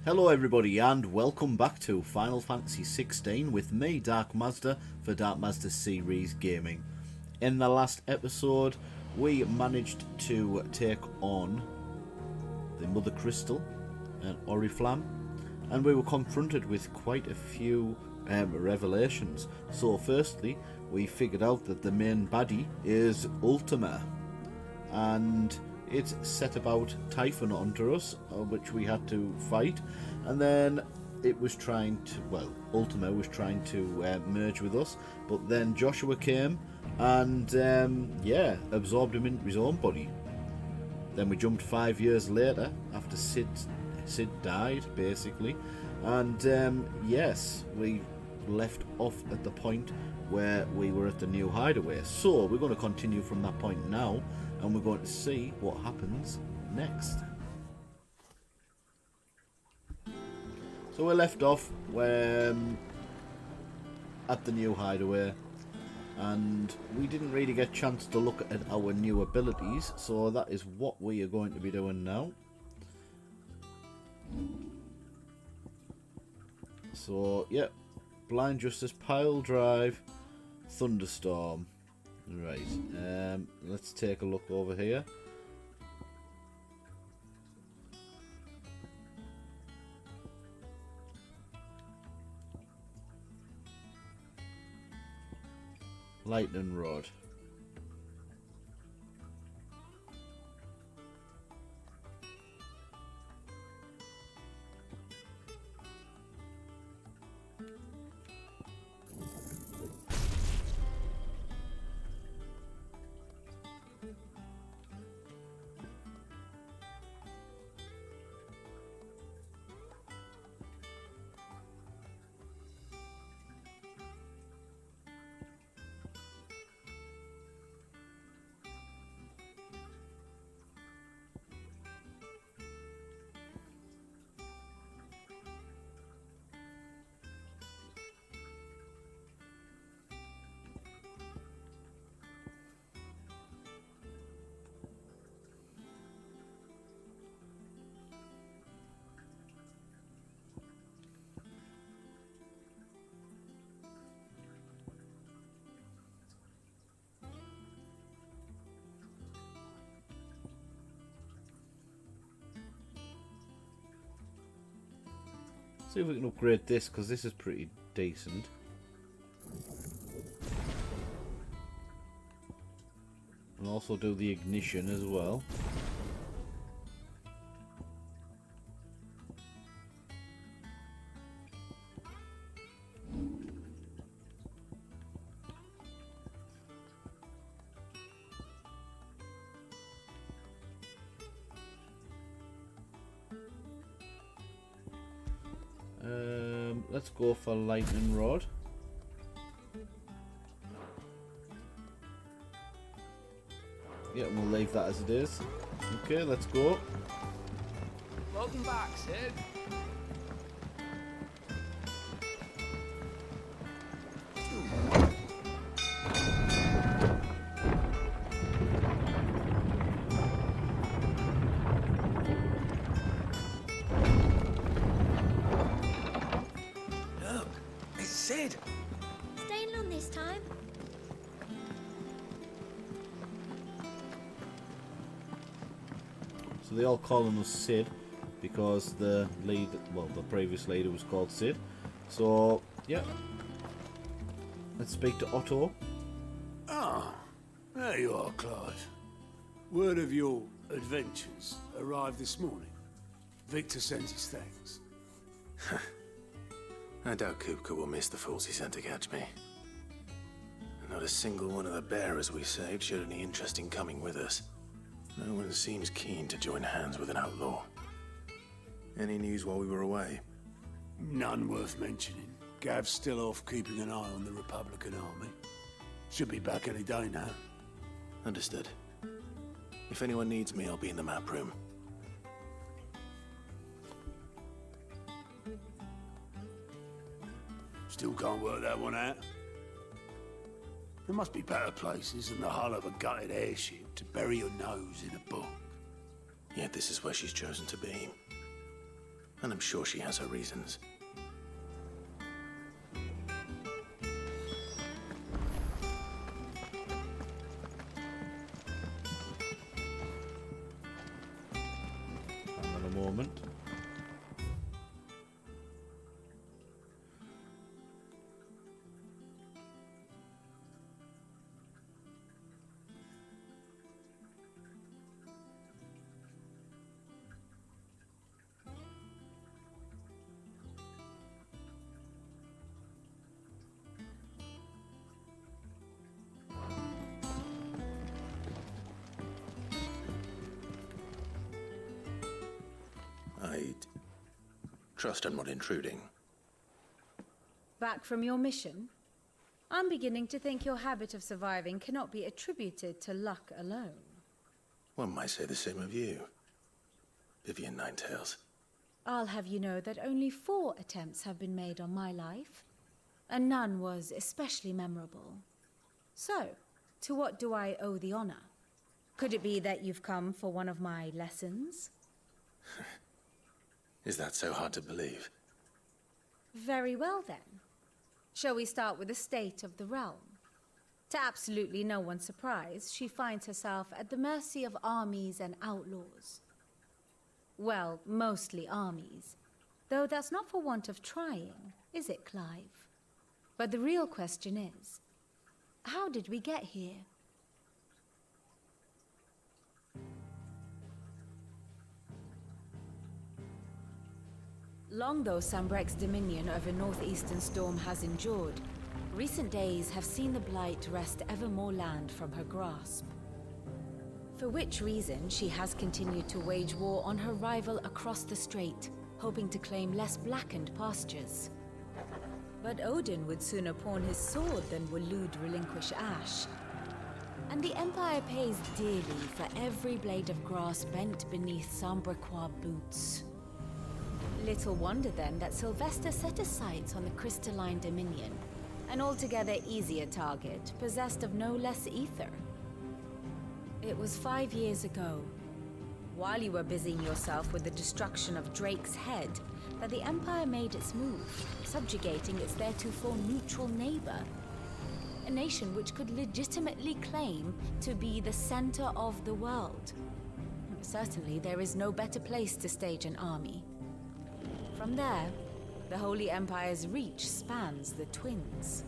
Hello everybody and welcome back to Final Fantasy XVI with me, Dark Mazda, for Dark Mazda Series Gaming. In the last episode we managed to take on the Mother Crystal and Oriflamme, and we were confronted with quite a few revelations. So firstly, we figured out that the main baddie is Ultima, and it set about Typhon onto us, which we had to fight, and then it was trying to, well, Ultima was trying to merge with us, but then Joshua came and, absorbed him into his own body. Then we jumped 5 years later, after Sid died, basically, and yes, we left off at the point where we were at the new hideaway. So we're going to continue from that point now, and we're going to see what happens next. So we left off at the new hideaway, and we didn't really get a chance to look at our new abilities, so that is what we are going to be doing now. So, yep, Blind Justice, Pile Drive, Thunderstorm. Right, let's take a look over here. Lightning Rod. See if we can upgrade this, because this is pretty decent. And also do the ignition as well. Let's go for Lightning Rod. Yeah, we'll leave that as it is. Okay, let's go. Welcome back, Sid. Look, it's Sid. Staying on this time? So they all calling us Sid because the previous leader was called Sid. So, yeah. Let's speak to Otto. Ah, there you are, Clive. Word of your adventures arrived this morning. Victor sends his thanks. I doubt Kupka will miss the fools he sent to catch me. Not a single one of the bearers we saved showed any interest in coming with us. No one seems keen to join hands with an outlaw. Any news while we were away? None worth mentioning. Gav's still off keeping an eye on the Republican army. Should be back any day now. Understood. If anyone needs me, I'll be in the map room. Still can't work that one out. There must be better places than the hull of a gutted airship to bury your nose in a book. Yet this is where she's chosen to be. And I'm sure she has her reasons. Hang on a moment. I trust I'm not intruding. Back from your mission? I'm beginning to think your habit of surviving cannot be attributed to luck alone. One might say the same of you, Vivian Ninetails. I'll have you know that only 4 attempts have been made on my life, and none was especially memorable. So, to what do I owe the honor? Could it be that you've come for one of my lessons? Is that so hard to believe? Very well then. Shall we start with the state of the realm? To absolutely no one's surprise, she finds herself at the mercy of armies and outlaws. Well, mostly armies. Though that's not for want of trying, is it, Clive? But the real question is, how did we get here? Long though Sambrek's dominion over northeastern storm has endured, recent days have seen the Blight wrest ever more land from her grasp. For which reason she has continued to wage war on her rival across the strait, hoping to claim less blackened pastures. But Odin would sooner pawn his sword than Waloed relinquish Ash. And the Empire pays dearly for every blade of grass bent beneath Sambrequois boots. Little wonder then that Sylvester set his sights on the crystalline dominion, an altogether easier target, possessed of no less ether. It was 5 years ago, while you were busying yourself with the destruction of Drake's head, that the Empire made its move, subjugating its theretofore neutral neighbor. A nation which could legitimately claim to be the center of the world. Certainly, there is no better place to stage an army. From there, the Holy Empire's reach spans the Twins.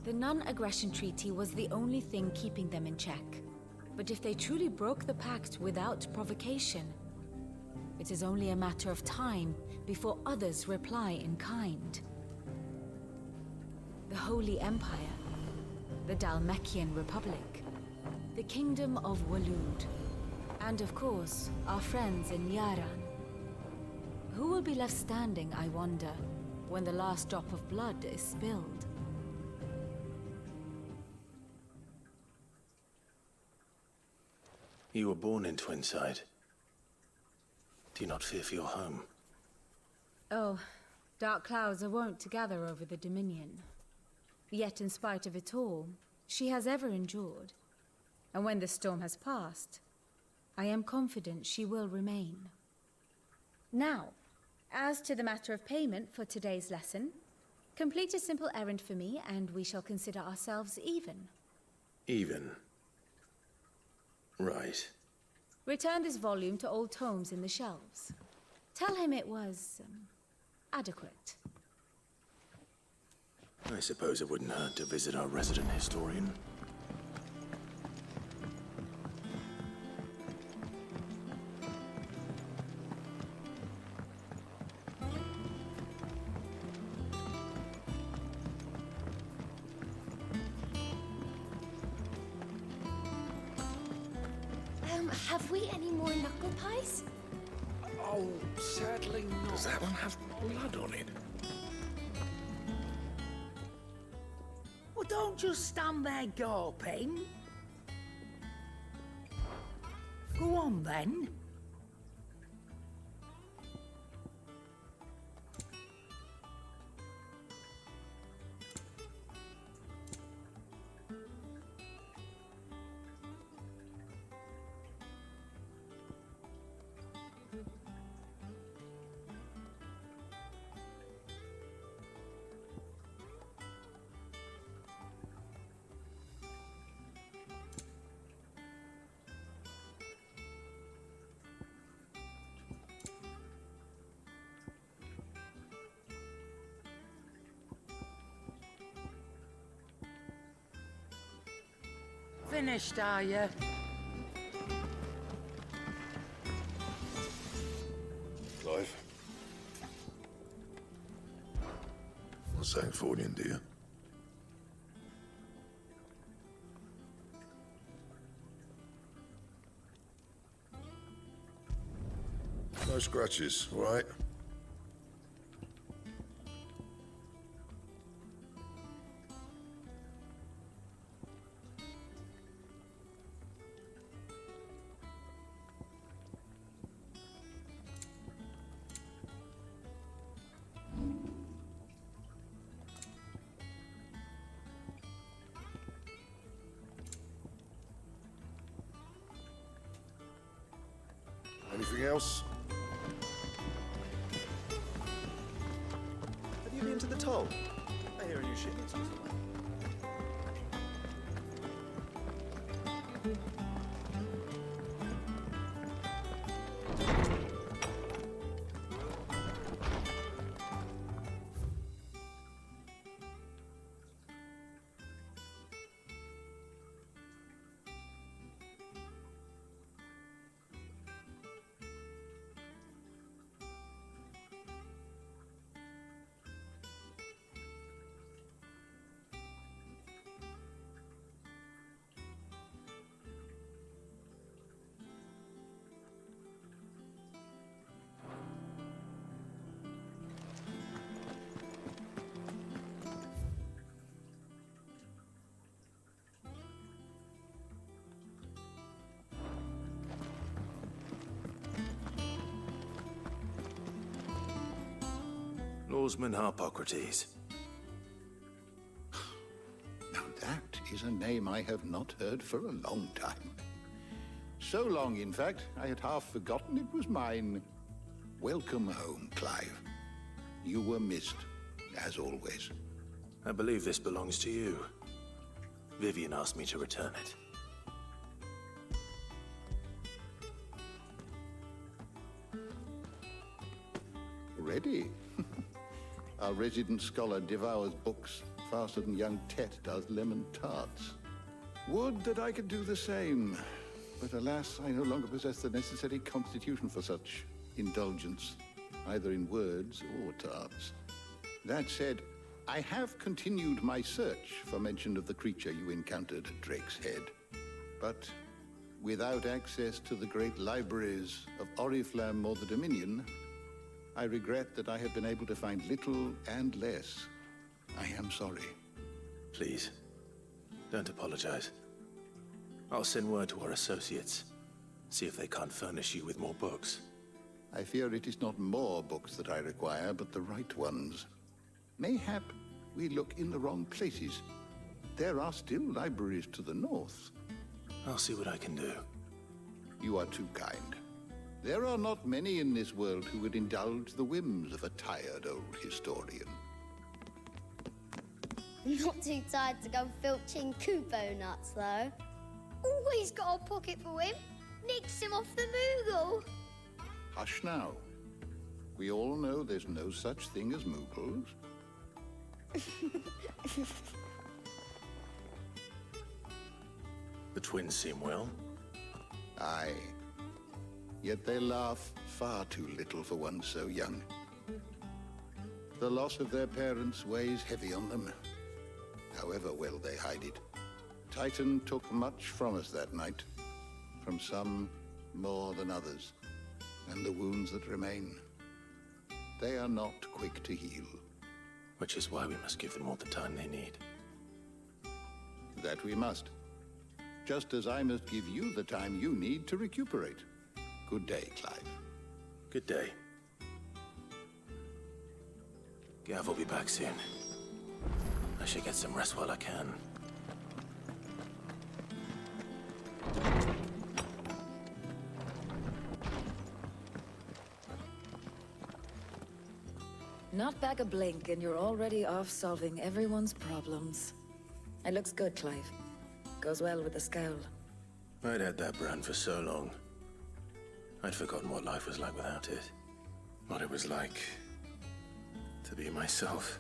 The non-aggression treaty was the only thing keeping them in check. But if they truly broke the pact without provocation, it is only a matter of time before others reply in kind. The Holy Empire, the Dhalmekian Republic, the Kingdom of Waloed, and of course, our friends in Yaran. Who will be left standing, I wonder, when the last drop of blood is spilled? You were born in Twinside. Do you not fear for your home? Oh, dark clouds are wont to gather over the Dominion. Yet in spite of it all, she has ever endured. And when the storm has passed, I am confident she will remain. Now, as to the matter of payment for today's lesson, complete a simple errand for me and we shall consider ourselves even. Even? Right. Return this volume to old tomes in the shelves. Tell him it was adequate. I suppose it wouldn't hurt to visit our resident historian. Have we any more knuckle pies? Oh, sadly not. Does that one have blood on it? Well, don't just stand there gawping. Go on, then. Finished, are you? Clive. What's that for you, dear? No scratches, all right? Anything else? Have you been to the toll? I hear a new shipment's on the way. Lawsman Harpocrates. Now that is a name I have not heard for a long time. So long, in fact, I had half forgotten it was mine. Welcome home, Clive. You were missed, as always. I believe this belongs to you. Vivian asked me to return it. Ready? Our resident scholar devours books faster than young Tet does lemon tarts. Would that I could do the same. But alas, I no longer possess the necessary constitution for such indulgence, either in words or tarts. That said, I have continued my search for mention of the creature you encountered at Drake's Head. But without access to the great libraries of Oriflamme or the Dominion, I regret that I have been able to find little and less. I am sorry. Please, don't apologize. I'll send word to our associates. See if they can't furnish you with more books. I fear it is not more books that I require, but the right ones. Mayhap we look in the wrong places. There are still libraries to the north. I'll see what I can do. You are too kind. There are not many in this world who would indulge the whims of a tired old historian. Not too tired to go filching Kupo nuts, though. Always got a pocket for him. Nicks him off the Moogle. Hush now. We all know there's no such thing as Moogles. The twins seem well. Aye. Yet they laugh far too little for one so young. The loss of their parents weighs heavy on them, however well they hide it. Titan took much from us that night, from some more than others, and the wounds that remain, they are not quick to heal. Which is why we must give them all the time they need. That we must. Just as I must give you the time you need to recuperate. Good day, Clive. Good day. Gav will be back soon. I should get some rest while I can. Not back a blink and you're already off solving everyone's problems. It looks good, Clive. Goes well with the scowl. I'd had that brand for so long. I'd forgotten what life was like without it. What it was like to be myself.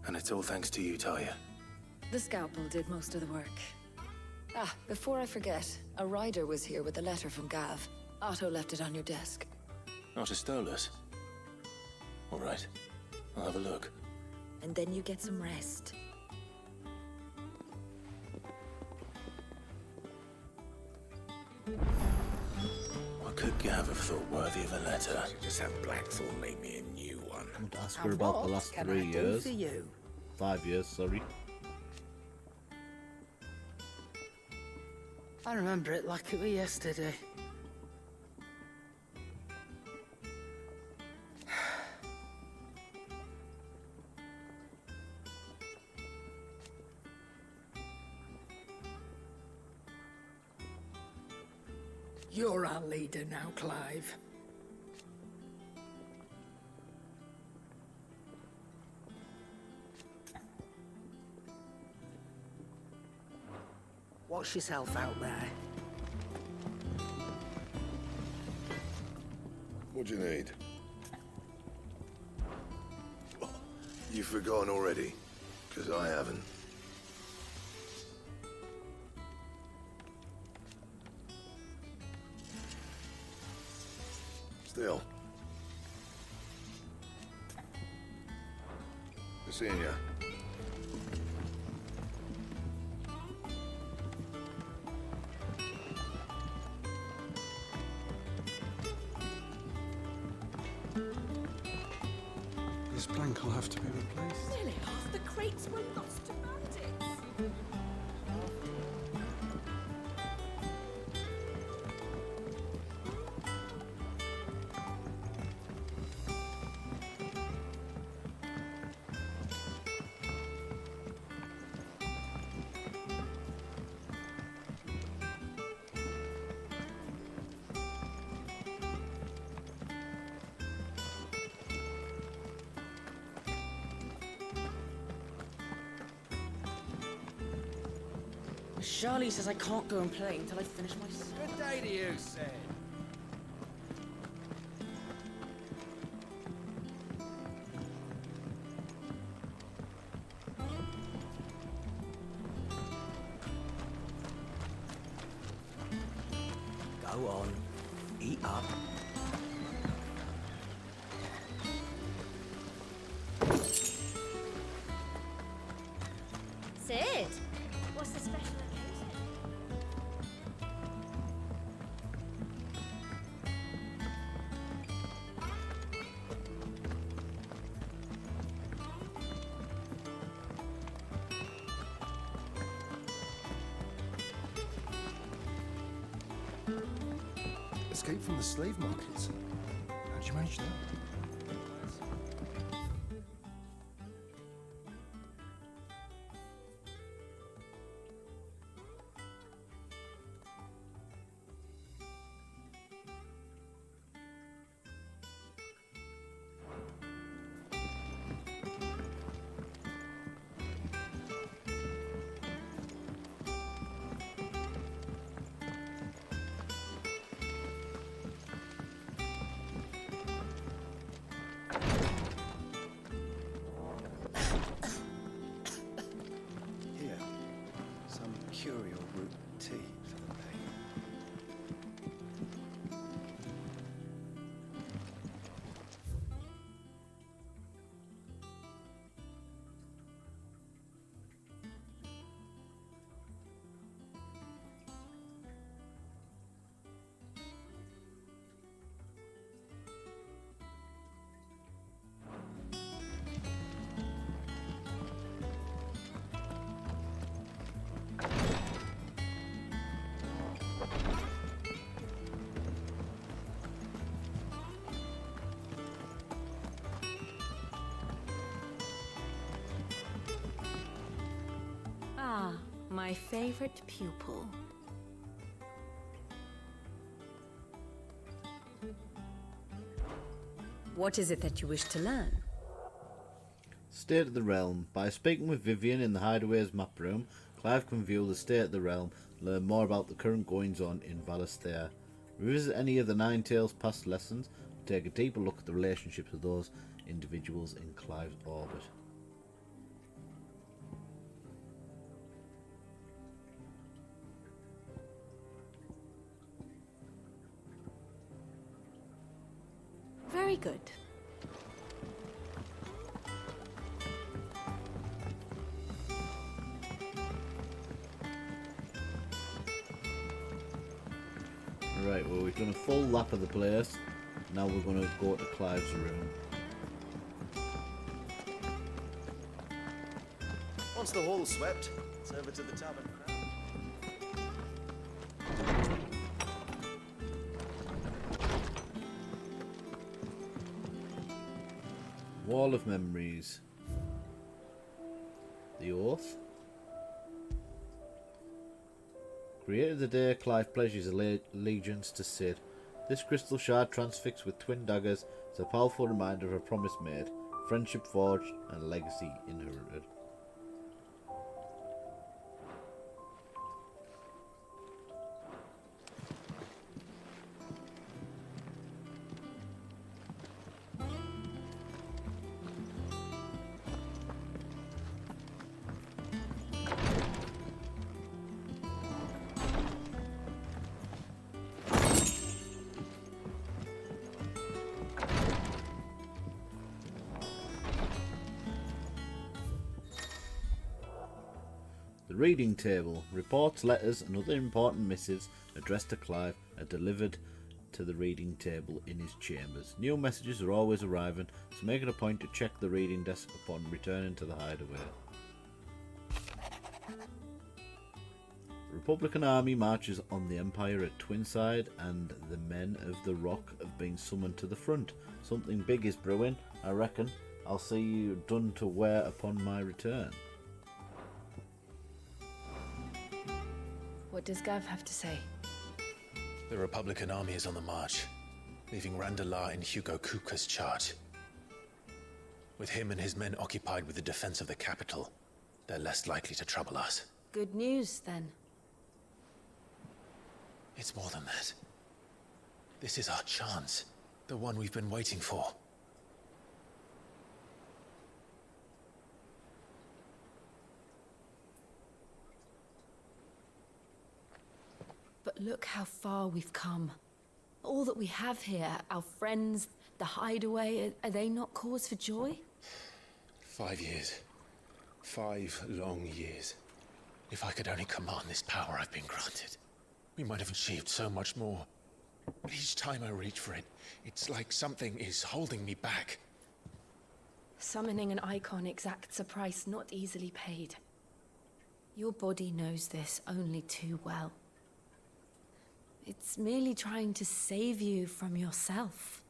And it's all thanks to you, Talia. The scalpel did most of the work. Ah, before I forget, a rider was here with a letter from Gav. Otto left it on your desk. Not a stolus. All right. I'll have a look. And then you get some rest. What could Gav have thought worthy of a letter? Just have Blackthorn make me a new one. I want to ask her about the last 3 years. 5 years, sorry. I remember it like it was yesterday. You're our leader now, Clive. Watch yourself out there. What do you need? You've forgotten already, because I haven't. Still. Good seeing ya. This plank will have to be replaced. Nearly half the crates were lost to bandits. Charlie says I can't go and play until I finish my... Good day to you, Sid. Go on. Eat up. Sid, what's the special occasion? Escape from the slave markets. How'd you manage that? Here. Some curial root tea for the pain. Ah, my favorite pupil. What is it that you wish to learn? State of the Realm. By speaking with Vivian in the Hideaway's map room, Clive can view the state of the realm, learn more about the current goings-on in Valisthea, revisit any of the Nine Tails' past lessons, and take a deeper look at the relationships of those individuals in Clive's orbit. Very good. Right, well, we've done a full lap of the place. Now we're going to go to Clive's room. Once the hall's swept, it's over to the tavern. Wall of Memories. The Oath. Created the day Clive pledges allegiance to Sid. This crystal shard transfixed with twin daggers is a powerful reminder of a promise made, friendship forged, and legacy inherited. The reading table. Reports, letters and other important missives addressed to Clive are delivered to the reading table in his chambers. New messages are always arriving, so make it a point to check the reading desk upon returning to the hideaway. The Republican army marches on the Empire at Twinside, and the men of the Rock have been summoned to the front. Something big is brewing, I reckon. I'll see you done to wear upon my return. What does Gav have to say? The Republican army is on the march, leaving Randalar in Hugo Kupka's charge. With him and his men occupied with the defense of the capital, they're less likely to trouble us. Good news, then. It's more than that. This is our chance, the one we've been waiting for. But look how far we've come. All that we have here, our friends, the hideaway, are they not cause for joy? 5 years. 5 long years. If I could only command this power I've been granted, we might have achieved so much more. But each time I reach for it, it's like something is holding me back. Summoning an icon exacts a price not easily paid. Your body knows this only too well. It's merely trying to save you from yourself.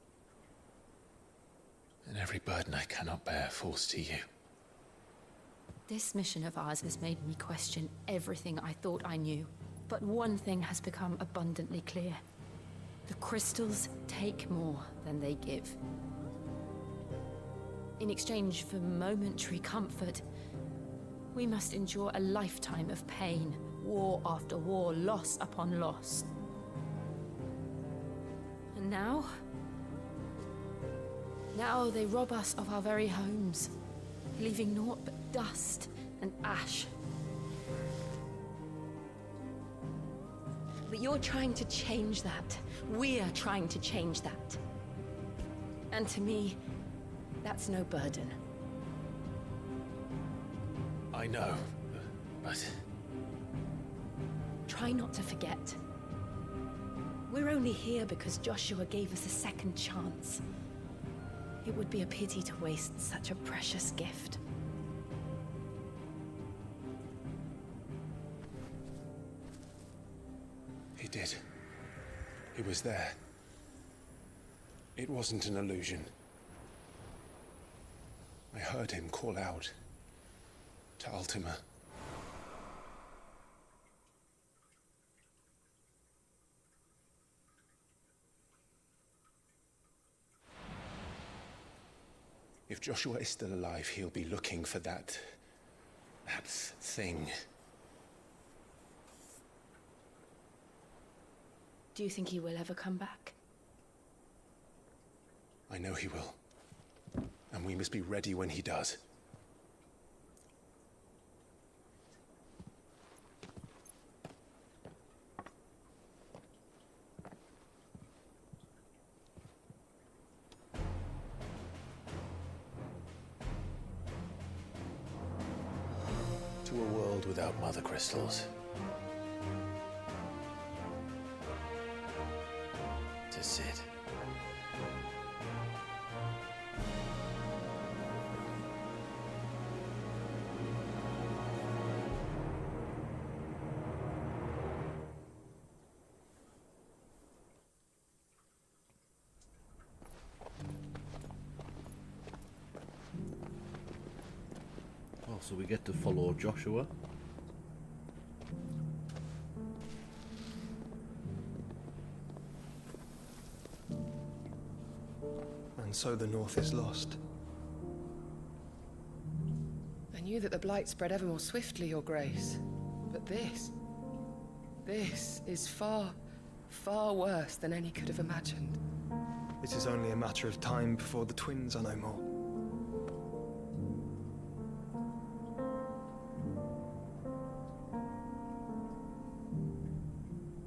And every burden I cannot bear falls to you. This mission of ours has made me question everything I thought I knew. But one thing has become abundantly clear. The crystals take more than they give. In exchange for momentary comfort, we must endure a lifetime of pain, war after war, loss upon loss. And now they rob us of our very homes, leaving naught but dust and ash. But you're trying to change that. We're trying to change that. And to me, that's no burden. I know, but... Try not to forget. We're only here because Joshua gave us a second chance. It would be a pity to waste such a precious gift. He did. He was there. It wasn't an illusion. I heard him call out to Ultima. If Joshua is still alive, he'll be looking for that thing. Do you think he will ever come back? I know he will. And we must be ready when he does. without mother crystals. To sit. Oh, so we get to follow Joshua. And so the North is lost. I knew that the Blight spread ever more swiftly, Your Grace. But this is far, far worse than any could have imagined. It is only a matter of time before the twins are no more.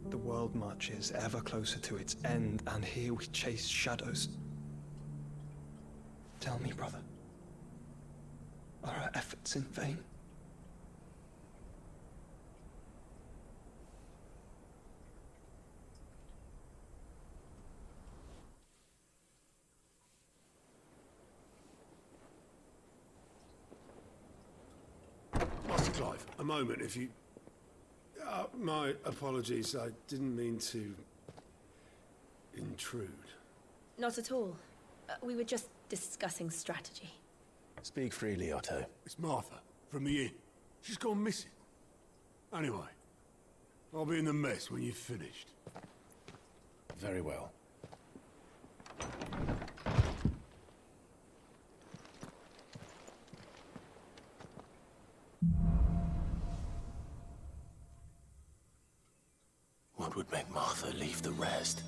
The world marches ever closer to its end, and here we chase shadows. Tell me, brother, are our efforts in vain? Master Clive, a moment, if you... my apologies, I didn't mean to... intrude. Not at all. We were just discussing strategy. Speak freely, Otto. It's Martha, from the inn. She's gone missing. Anyway, I'll be in the mess when you've finished. Very well. What would make Martha leave the rest?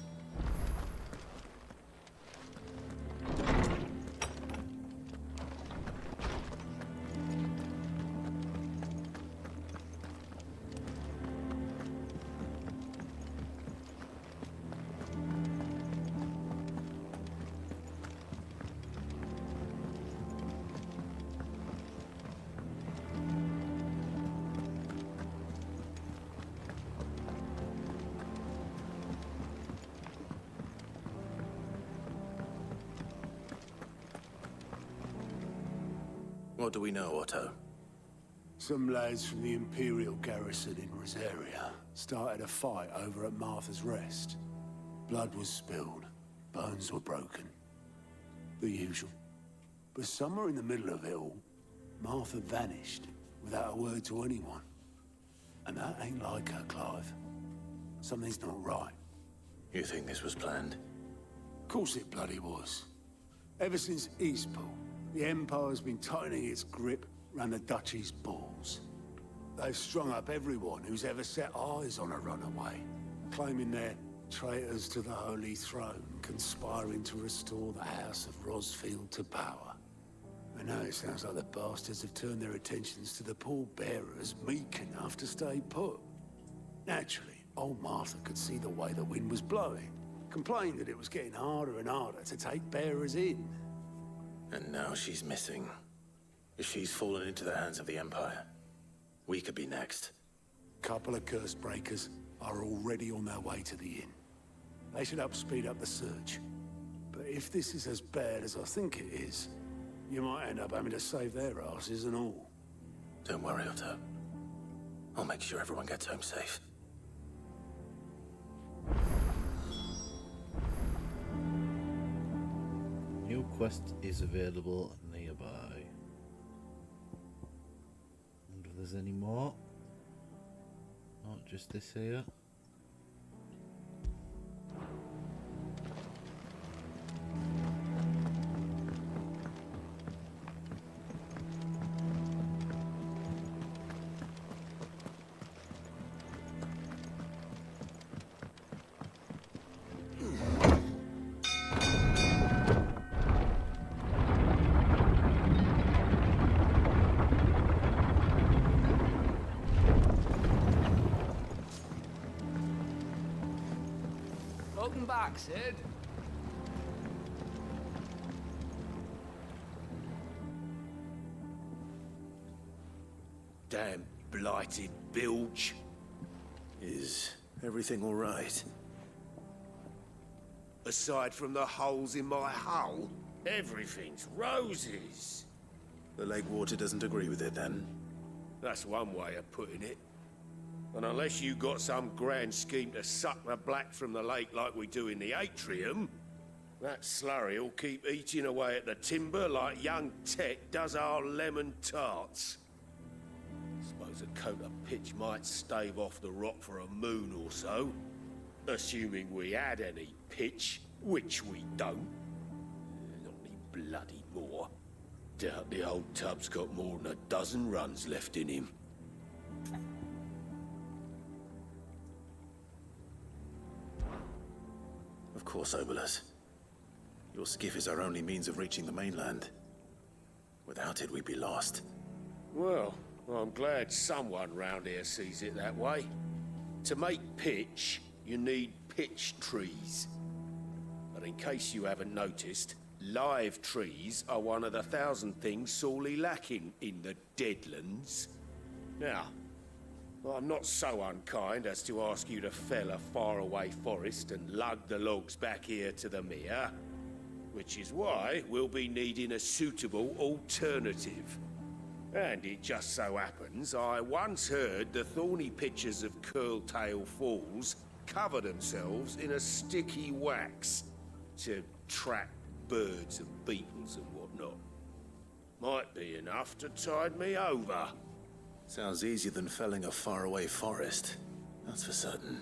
What do we know, Otto? Some lads from the Imperial garrison in Rosaria started a fight over at Martha's Rest. Blood was spilled, bones were broken. The usual. But somewhere in the middle of it all, Martha vanished without a word to anyone. And that ain't like her, Clive. Something's not right. You think this was planned? Of course it bloody was. Ever since Eastpool, the Empire's been tightening its grip around the Duchy's balls. They've strung up everyone who's ever set eyes on a runaway, claiming they're traitors to the Holy Throne, conspiring to restore the House of Rosfield to power. And now it sounds like the bastards have turned their attentions to the pallbearers meek enough to stay put. Naturally, old Martha could see the way the wind was blowing, complained that it was getting harder and harder to take bearers in. And now she's missing. If she's fallen into the hands of the Empire, we could be next. Couple of curse breakers are already on their way to the inn. They should help speed up the search. But if this is as bad as I think it is, you might end up having to save their asses and all. Don't worry, Otto. I'll make sure everyone gets home safe. New quest is available nearby. Wonder if there's any more. Not just this here. Welcome back, Sid. Damn, blighted bilge. Is everything all right? Aside from the holes in my hull, everything's roses. The lake water doesn't agree with it, then? That's one way of putting it. And unless you got some grand scheme to suck the black from the lake like we do in the atrium, that slurry'll keep eating away at the timber like young Tech does our lemon tarts. Suppose a coat of pitch might stave off the rock for a moon or so, assuming we had any pitch, which we don't. Not any bloody more. Doubt the old tub's got more than a dozen runs left in him. Of course, Obolus. Your skiff is our only means of reaching the mainland. Without it, we'd be lost. Well, I'm glad someone round here sees it that way. To make pitch, you need pitch trees. But in case you haven't noticed, live trees are one of the 1,000 things sorely lacking in the Deadlands. Now, I'm not so unkind as to ask you to fell a faraway forest and lug the logs back here to the mere, which is why we'll be needing a suitable alternative. And it just so happens I once heard the thorny pitchers of Curltail Falls cover themselves in a sticky wax to trap birds and beetles and whatnot. Might be enough to tide me over. Sounds easier than felling a faraway forest. That's for certain.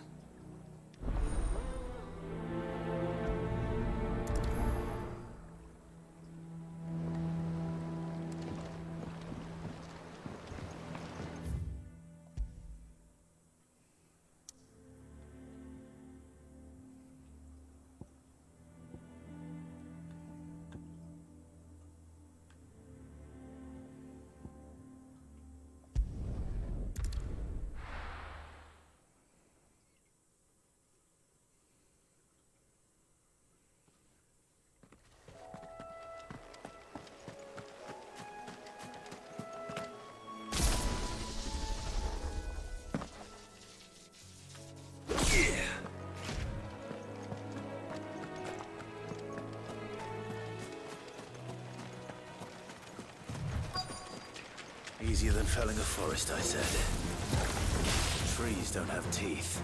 Easier than felling a forest, I said. Trees don't have teeth.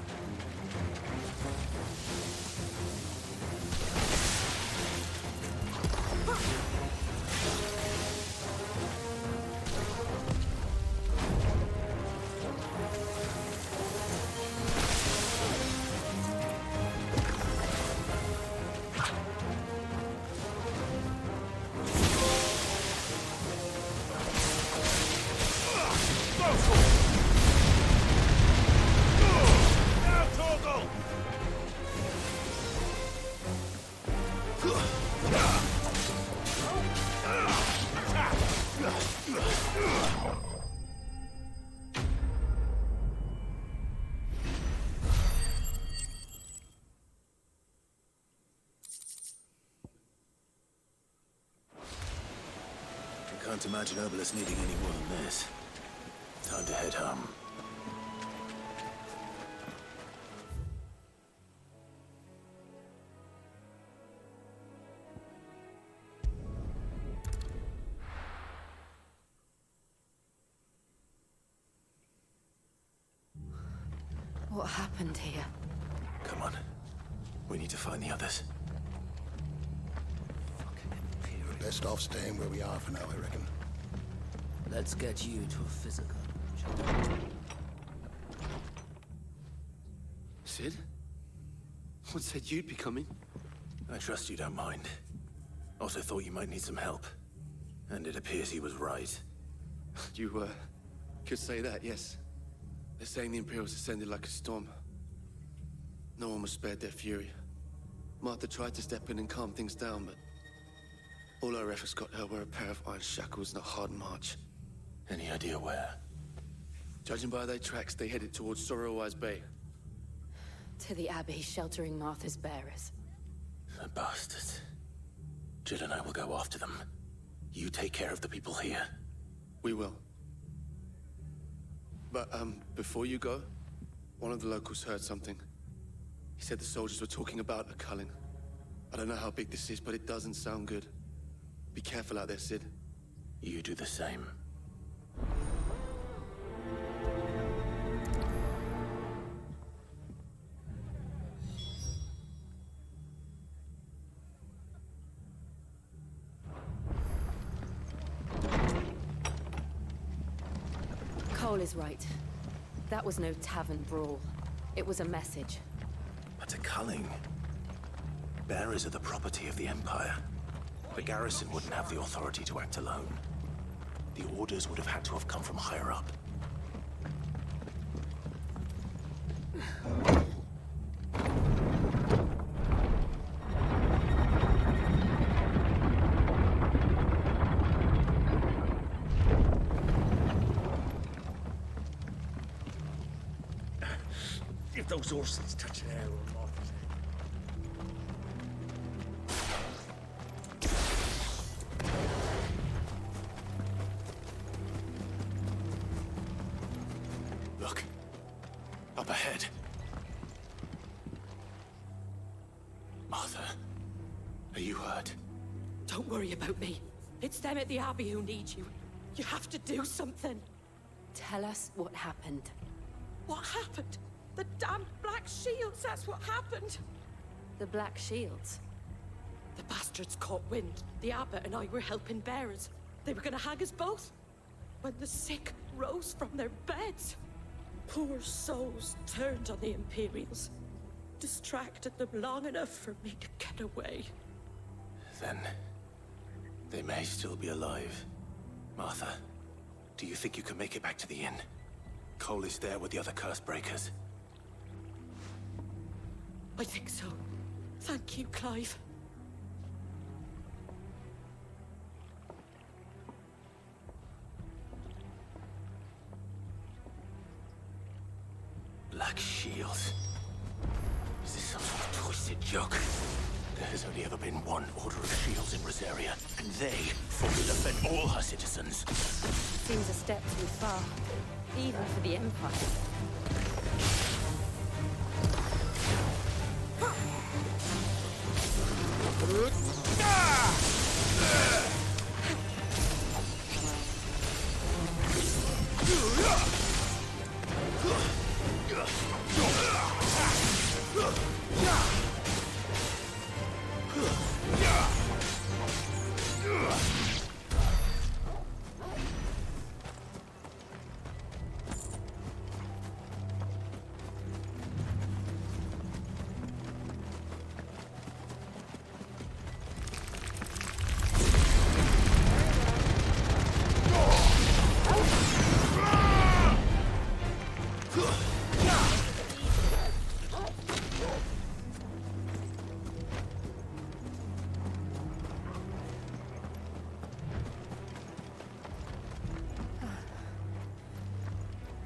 Can't imagine Obolus needing any more than this. Time to head home. What happened here? Come on. We need to find the others. We're best off staying where we are for now, I reckon. Let's get you to a physical. Sid? What said you'd be coming? I trust you don't mind. Also thought you might need some help. And it appears he was right. You, could say that, yes. They're saying the Imperials descended like a storm. No one was spared their fury. Martha tried to step in and calm things down, but all our efforts got her were a pair of iron shackles and a hard march. Any idea where? Judging by their tracks, they headed towards Sorrowwise Bay. To the Abbey sheltering Martha's bearers. The bastards. Jill and I will go after them. You take care of the people here. We will. But, before you go, one of the locals heard something. He said the soldiers were talking about a culling. I don't know how big this is, but it doesn't sound good. Be careful out there, Sid. You do the same. Cole is right. That was no tavern brawl. It was a message. But a culling. Bearers are the property of the Empire. The garrison wouldn't have the authority to act alone. The orders would have had to have come from higher up. If those horses touch an arrow, Martha's head. Look. Up ahead. Martha, are you hurt? Don't worry about me. It's them at the Abbey who need you. You have to do something. Tell us what happened. What happened? The damn Black Shields, that's what happened. The Black Shields? The bastards caught wind. The abbot and I were helping bearers. They were gonna hang us both. When the sick rose from their beds, poor souls turned on the Imperials. Distracted them long enough for me to get away. Then, they may still be alive. Martha, do you think you can make it back to the inn? Cole is there with the other curse breakers. I think so. Thank you, Clive. Black Shields. Is this some sort of twisted joke? There has only ever been one Order of Shields in Rosaria, and they fought to defend all her citizens. Seems a step too far, even for the Empire.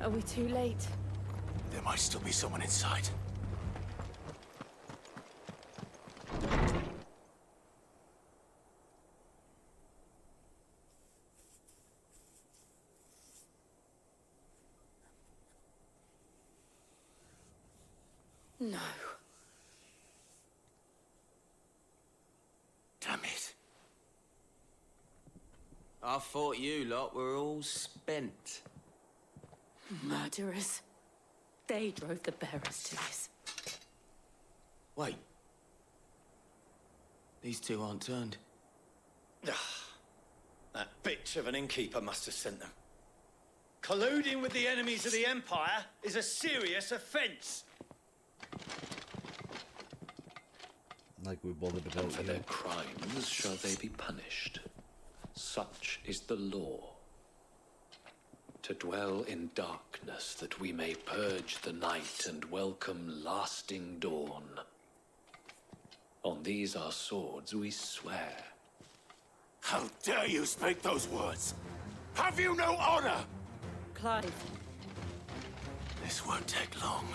Are we too late? There might still be someone inside. No. Damn it. I thought you lot were all spent. Murderers. They drove the bearers to this. Wait. These two aren't turned. That bitch of an innkeeper must have sent them. Colluding with the enemies of the Empire is a serious offense. Like we bothered about And for their crimes shall they be punished. Such is the law. To dwell in darkness that we may purge the night and welcome lasting dawn. On these our swords we swear. How dare you speak those words? Have you no honor? Clive. This won't take long.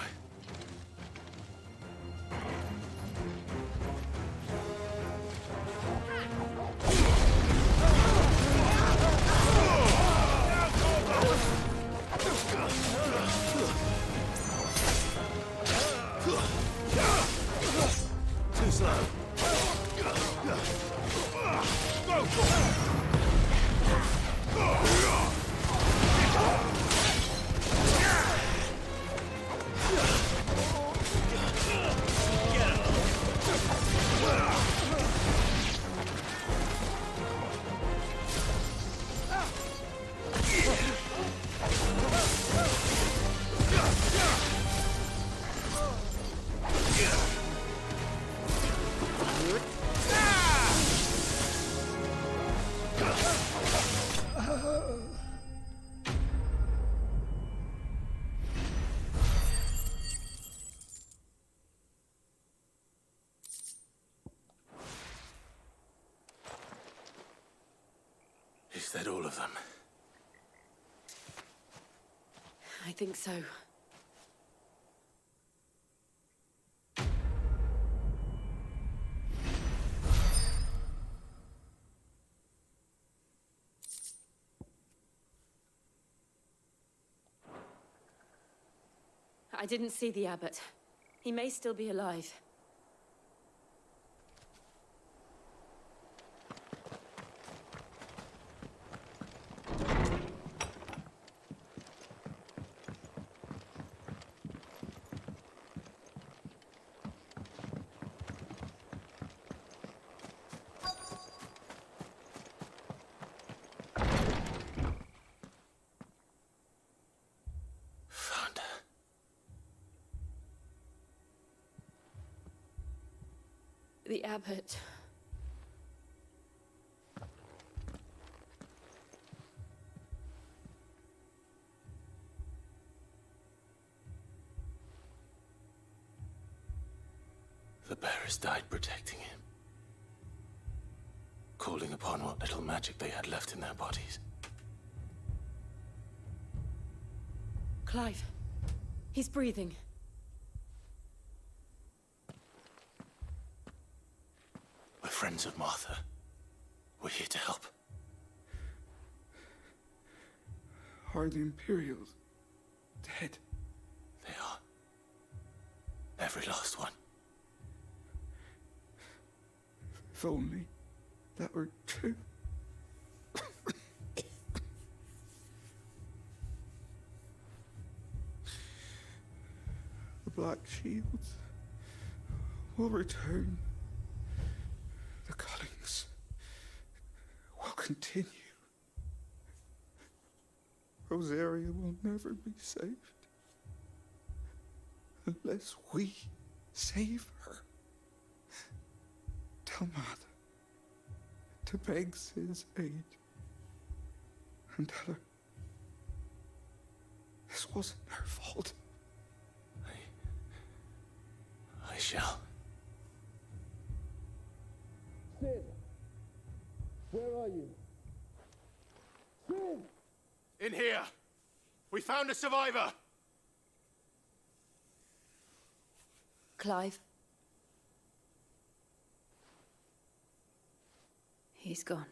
Is that all of them? I think so. I didn't see the abbot. He may still be alive. Found her. The abbot. The bearers died protecting him. Calling upon what little magic they had left in their bodies. Clive. He's breathing. We're friends of Martha. We're here to help. Are the Imperials dead? They are. Every last one. If only that were true. The Black Shields will return. The cuttings will continue. Rosaria will never be saved unless we save her. Tell Mother to beg his aid and tell her this wasn't her fault. I shall. Sid! Where are you? Sid! In here! We found a survivor! Clive. He's gone.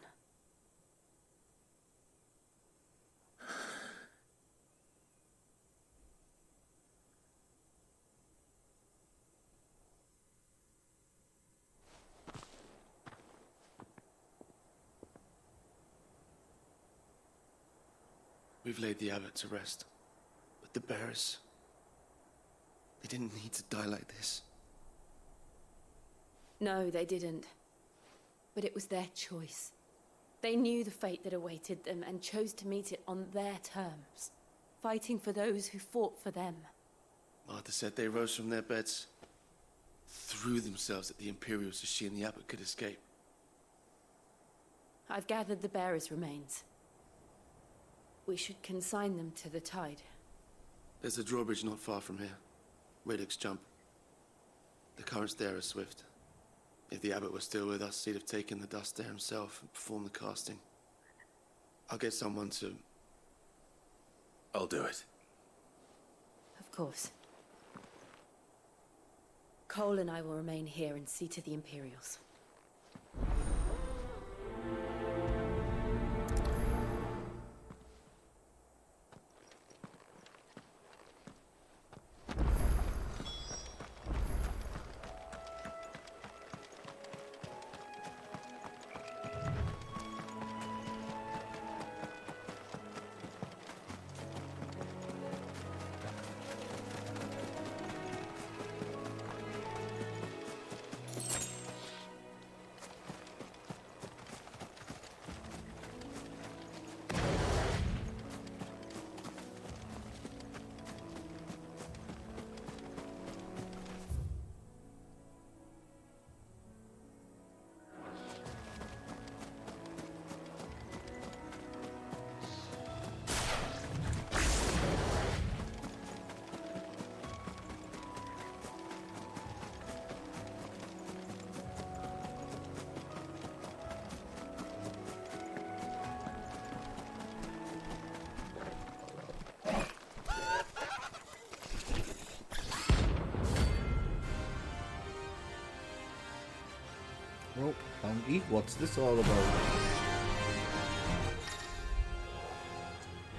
We've laid the abbot to rest. But the bearers... they didn't need to die like this. No, they didn't. But it was their choice. They knew the fate that awaited them and chose to meet it on their terms, fighting for those who fought for them. Martha said they rose from their beds, threw themselves at the Imperials so she and the abbot could escape. I've gathered the bearers' remains. We should consign them to the tide. There's a drawbridge not far from here. Radix jump. The currents there are swift. If the abbot was still with us, he'd have taken the dust there himself and performed the casting. I'll get someone to... I'll do it. Of course. Cole and I will remain here and see to the Imperials. Oh, bounty, what's this all about?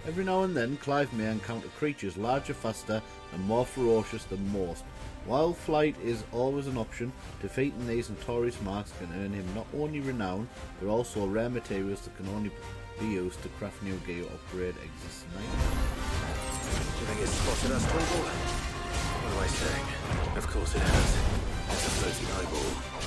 Every now and then, Clive may encounter creatures larger, faster, and more ferocious than most. While flight is always an option, defeating these notorious marks can earn him not only renown, but also rare materials that can only be used to craft new gear or upgrade existing items. Do you think it's spotted us, Twinkle? What am I saying? Of course it has. It's a floating eyeball.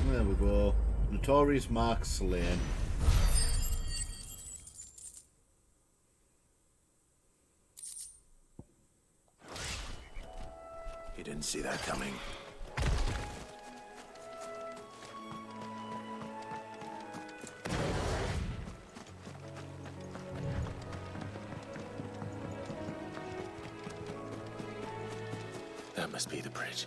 There we go. Notorious Mark slain. You didn't see that coming. That must be the bridge.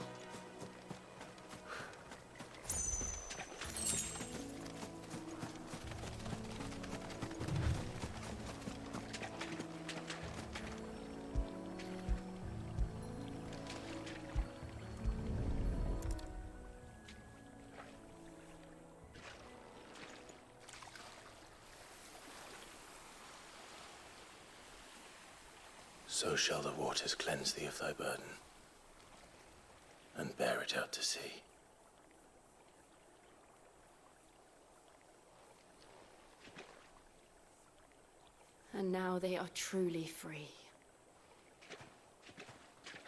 So shall the waters cleanse thee of thy burden, and bear it out to sea. And now they are truly free.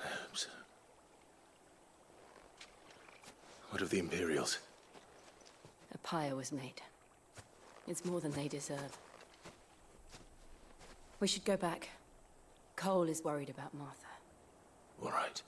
I hope so. What of the Imperials? A pyre was made. It's more than they deserve. We should go back. Cole is worried about Martha. All right.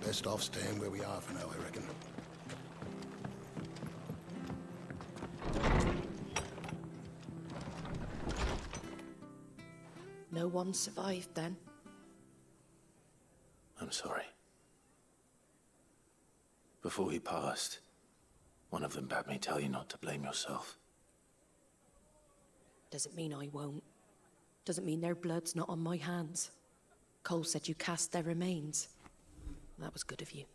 Best off staying where we are for now, I reckon. No one survived then? I'm sorry. Before he passed, one of them bade me tell you not to blame yourself. Doesn't mean I won't. Doesn't mean their blood's not on my hands. Cole said you cast their remains. That was good of you.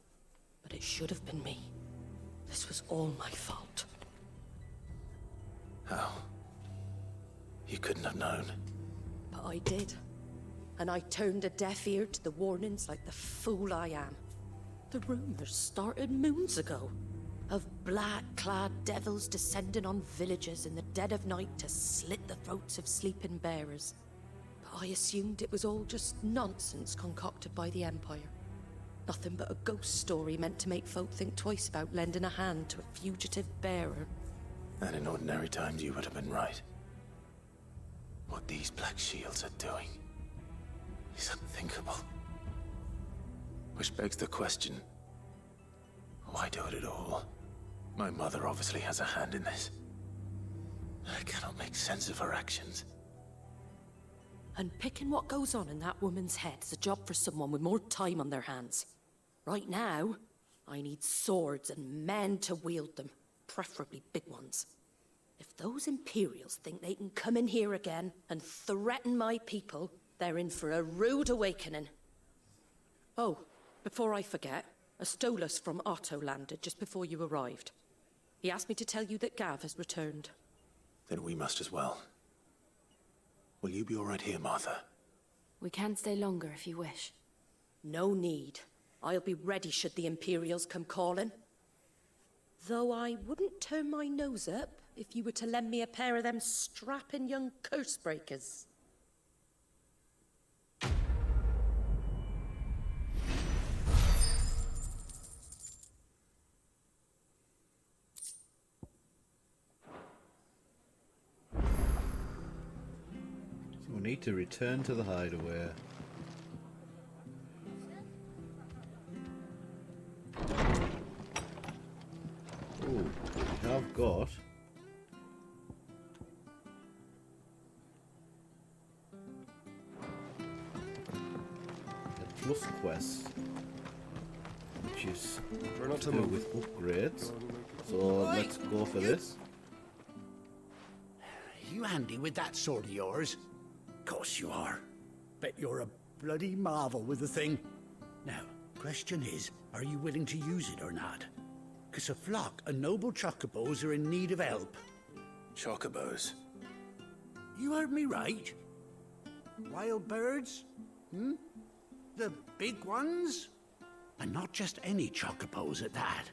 But it should have been me. This was all my fault. How? You couldn't have known. But I did. And I turned a deaf ear to the warnings like the fool I am. The rumors started moons ago. Of black-clad devils descending on villages in the dead of night to slit the throats of sleeping bearers. But I assumed it was all just nonsense concocted by the Empire. Nothing but a ghost story meant to make folk think twice about lending a hand to a fugitive bearer. And in ordinary times you would have been right. What these Black Shields are doing is unthinkable. Which begs the question, why do it at all? My mother obviously has a hand in this. I cannot make sense of her actions. And picking what goes on in that woman's head is a job for someone with more time on their hands. Right now, I need swords and men to wield them, preferably big ones. If those Imperials think they can come in here again and threaten my people, they're in for a rude awakening. Oh, before I forget, a Stolas from Otto landed just before you arrived. He asked me to tell you that Gav has returned. Then we must as well. Will you be all right here, Martha? We can stay longer if you wish. No need. I'll be ready should the Imperials come calling. Though I wouldn't turn my nose up if you were to lend me a pair of them strapping young curse breakers. So we need to return to the hideaway. Oh, we have got a plus quest, which is to do with upgrades. So let's go for this. You handy with that sword of yours? Course you are. Bet you're a bloody marvel with the thing. Now, question is, are you willing to use it or not? 'Cause a flock of noble chocobos are in need of help. Chocobos? You heard me right. Wild birds? The big ones? And not just any chocobos at that.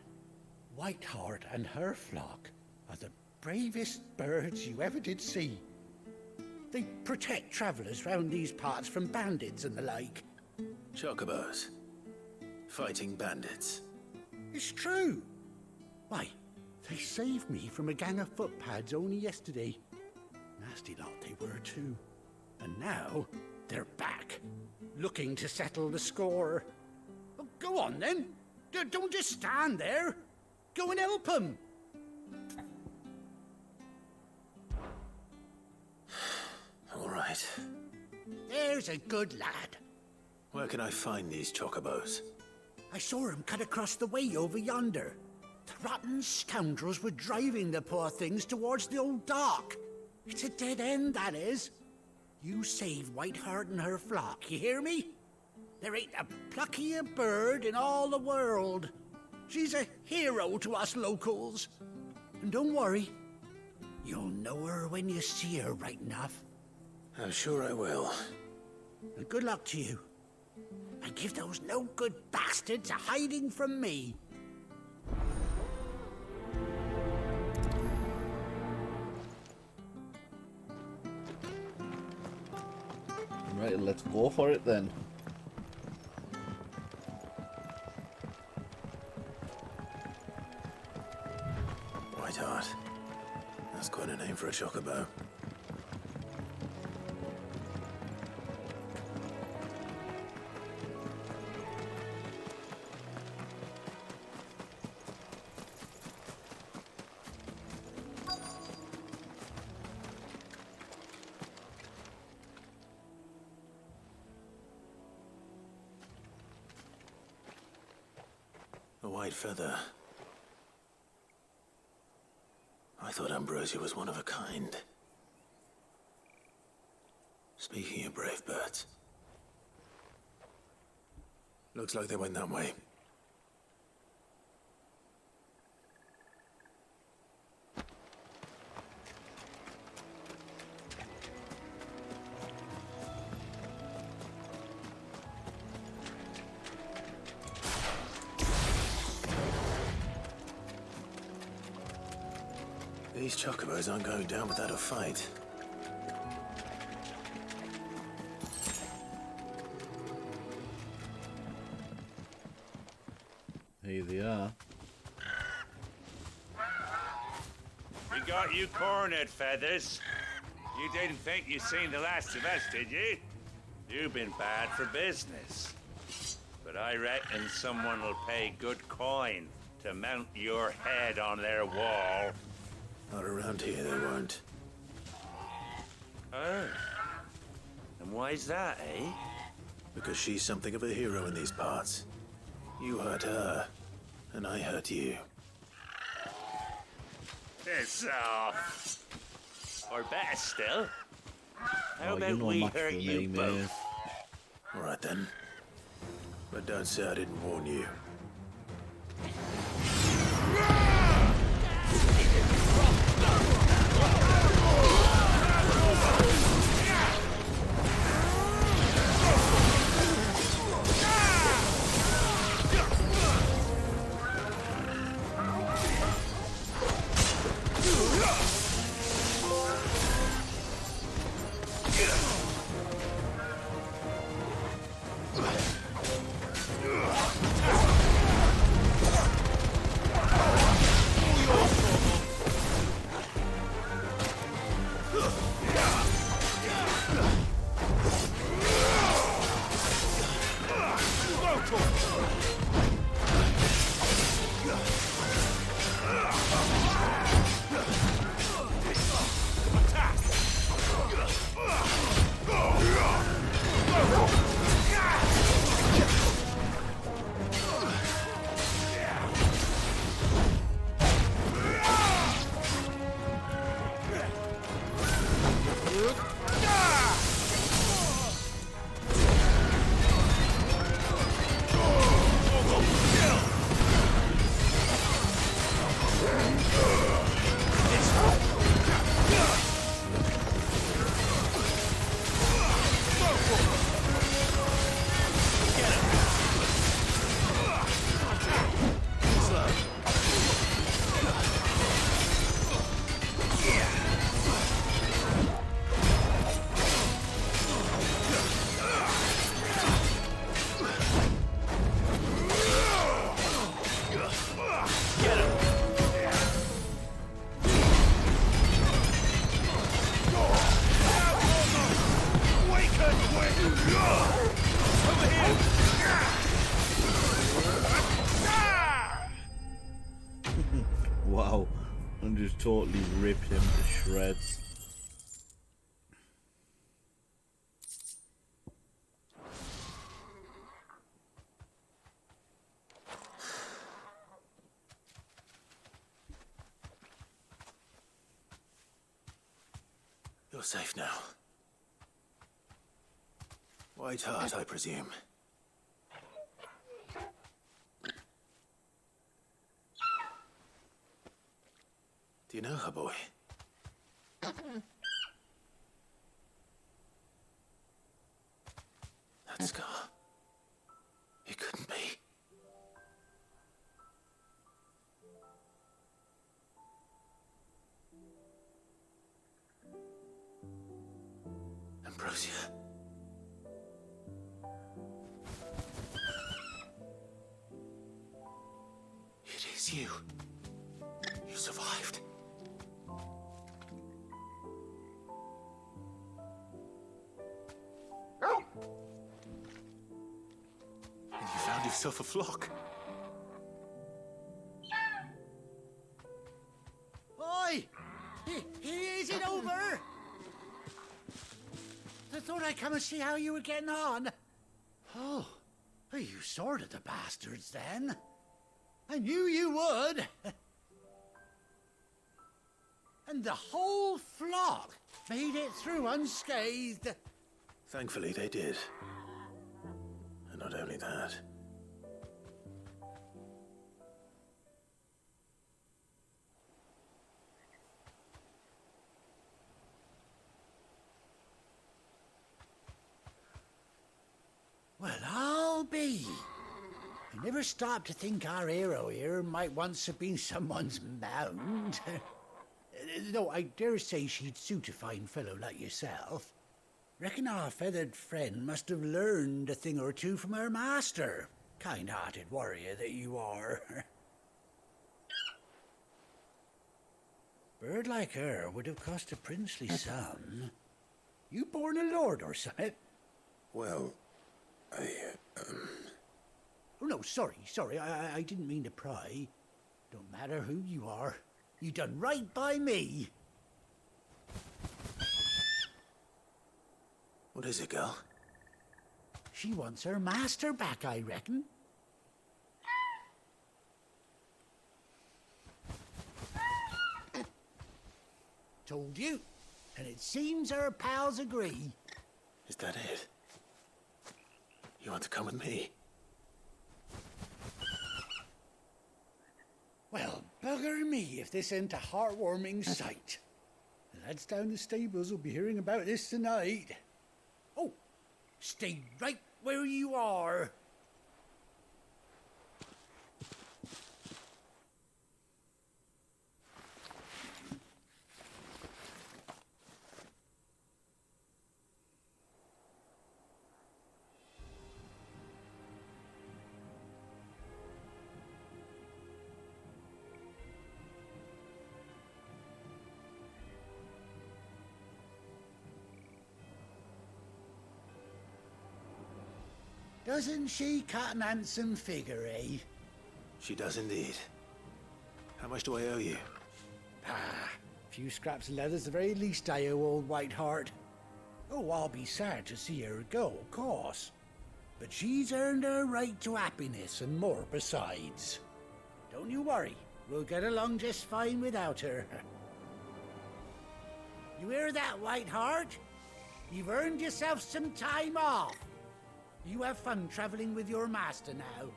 Whiteheart and her flock are the bravest birds you ever did see. They protect travelers round these parts from bandits and the like. Chocobos? Fighting bandits? It's true. Why, they saved me from a gang of footpads only yesterday. Nasty lot they were too. And now, they're back, looking to settle the score. Well, go on then. Don't just stand there. Go and help them. All right. There's a good lad. Where can I find these chocobos? I saw him cut across the way over yonder. The rotten scoundrels were driving the poor things towards the old dock. It's a dead end, that is. You save Whiteheart and her flock, you hear me? There ain't a pluckier bird in all the world. She's a hero to us locals. And don't worry, you'll know her when you see her right enough. I'm sure I will. And good luck to you. And give those no-good bastards a hiding from me. Right, let's go for it then. Whiteheart. That's quite a name for a chocobo. A white feather. I thought Ambrosia was one of a kind. Speaking of brave birds. Looks like they went that way. These chocobos aren't going down without a fight. Here they are. We got you cornered, Feathers. You didn't think you'd seen the last of us, did you? You've been bad for business. But I reckon someone will pay good coin to mount your head on their wall. Not around here, they won't. Oh. And why's that, eh? Because she's something of a hero in these parts. You hurt her, and I hurt you. Piss off. Or better still, how about you're no we match hurt for you me, both? mate. All right then. But don't say I didn't warn you. Wow, and just totally ripped him to shreds. You're safe now. White Hart, I presume. Do you know her, boy? That scar. It couldn't be. Ambrosia. It is you. You survived. And you found yourself a flock. Oi! Is it over? I thought I'd come and see how you were getting on. Oh, you sorted the bastards then. I knew you would. And the whole flock made it through unscathed. Thankfully, they did. And not only that. Well, I'll be. I never stopped to think our hero here might once have been someone's mount. Though I dare say she'd suit a fine fellow like yourself. Reckon our feathered friend must have learned a thing or two from her master. Kind-hearted warrior that you are. Bird like her would have cost a princely sum. You born a lord or something? Well, Oh, no, sorry. I didn't mean to pry. Don't matter who you are. You done right by me. What is it, girl? She wants her master back, I reckon. Told you. And it seems her pals agree. Is that it? You want to come with me? Well, bugger me if this ain't a heartwarming sight. The lads down the stables will be hearing about this tonight. Oh, stay right where you are. Doesn't she cut an handsome figure, eh? She does indeed. How much do I owe you? Ah, a few scraps of leather's the very least I owe old White Hart. Oh, I'll be sad to see her go, of course. But she's earned her right to happiness and more besides. Don't you worry, we'll get along just fine without her. You hear that, White Hart? You've earned yourself some time off. You have fun traveling with your master now.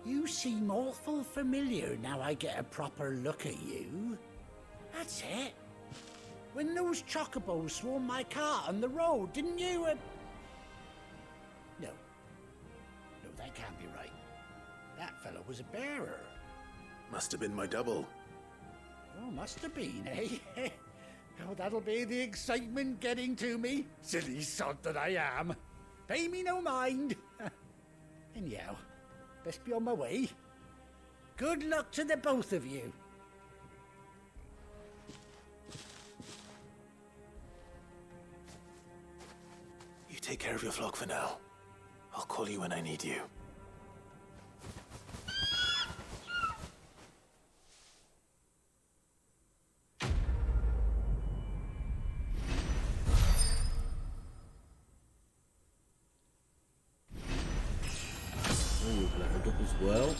You seem awful familiar now I get a proper look at you. That's it. When those chocobos swarmed my cart on the road, didn't you? No, that can't be right. That fellow was a bearer. Must have been my double. Oh, must have been, eh? Oh, that'll be the excitement getting to me. Silly sod that I am. Pay me no mind. Anyhow, best be on my way. Good luck to the both of you. You take care of your flock for now. I'll call you when I need you. We've leveled up as well.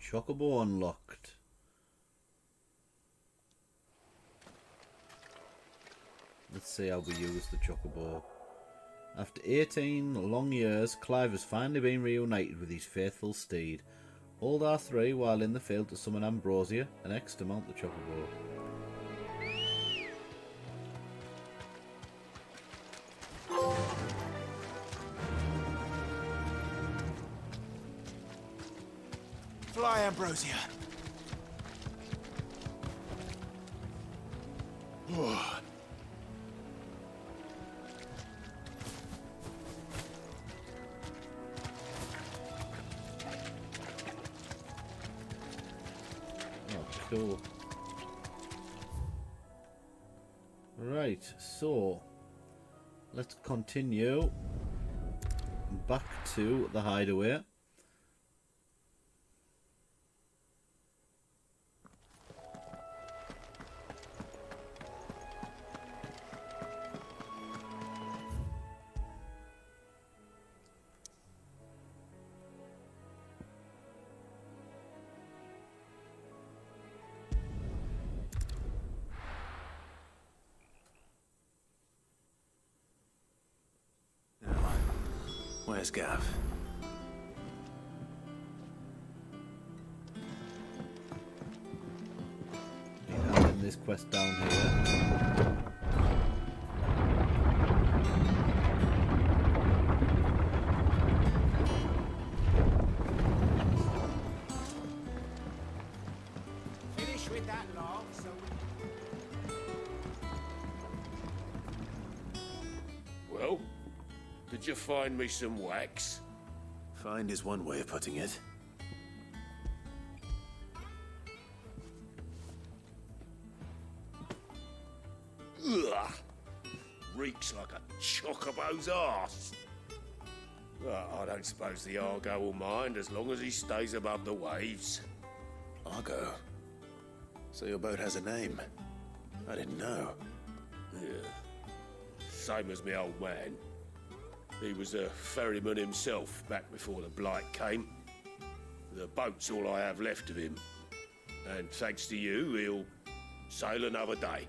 Chocobo unlocked. Let's see how we use the Chocobo. After 18 long years, Clive has finally been reunited with his faithful steed. Hold R3 while in the field to summon Ambrosia, and X to mount the Chocobo. Fly, Ambrosia. Oh. Cool. Right, so let's continue back to the hideaway. Where's Gav? Having this quest down here. Finish with that log, so Well, did you find me some wax? Find is one way of putting it. Ugh! Reeks like a chocobo's arse. Well, I don't suppose the Argo will mind as long as he stays above the waves. Argo? So your boat has a name? I didn't know. Yeah. Same as me old man. He was a ferryman himself back before the Blight came. The boat's all I have left of him. And thanks to you, he'll sail another day.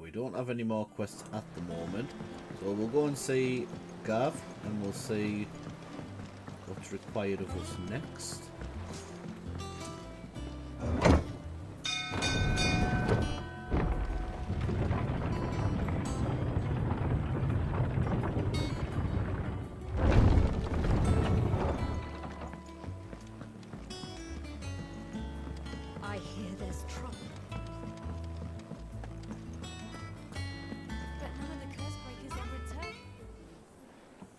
We don't have any more quests at the moment, so we'll go and see Gav and we'll see what's required of us next. I hear there's trouble. But none of the curse breakers have returned.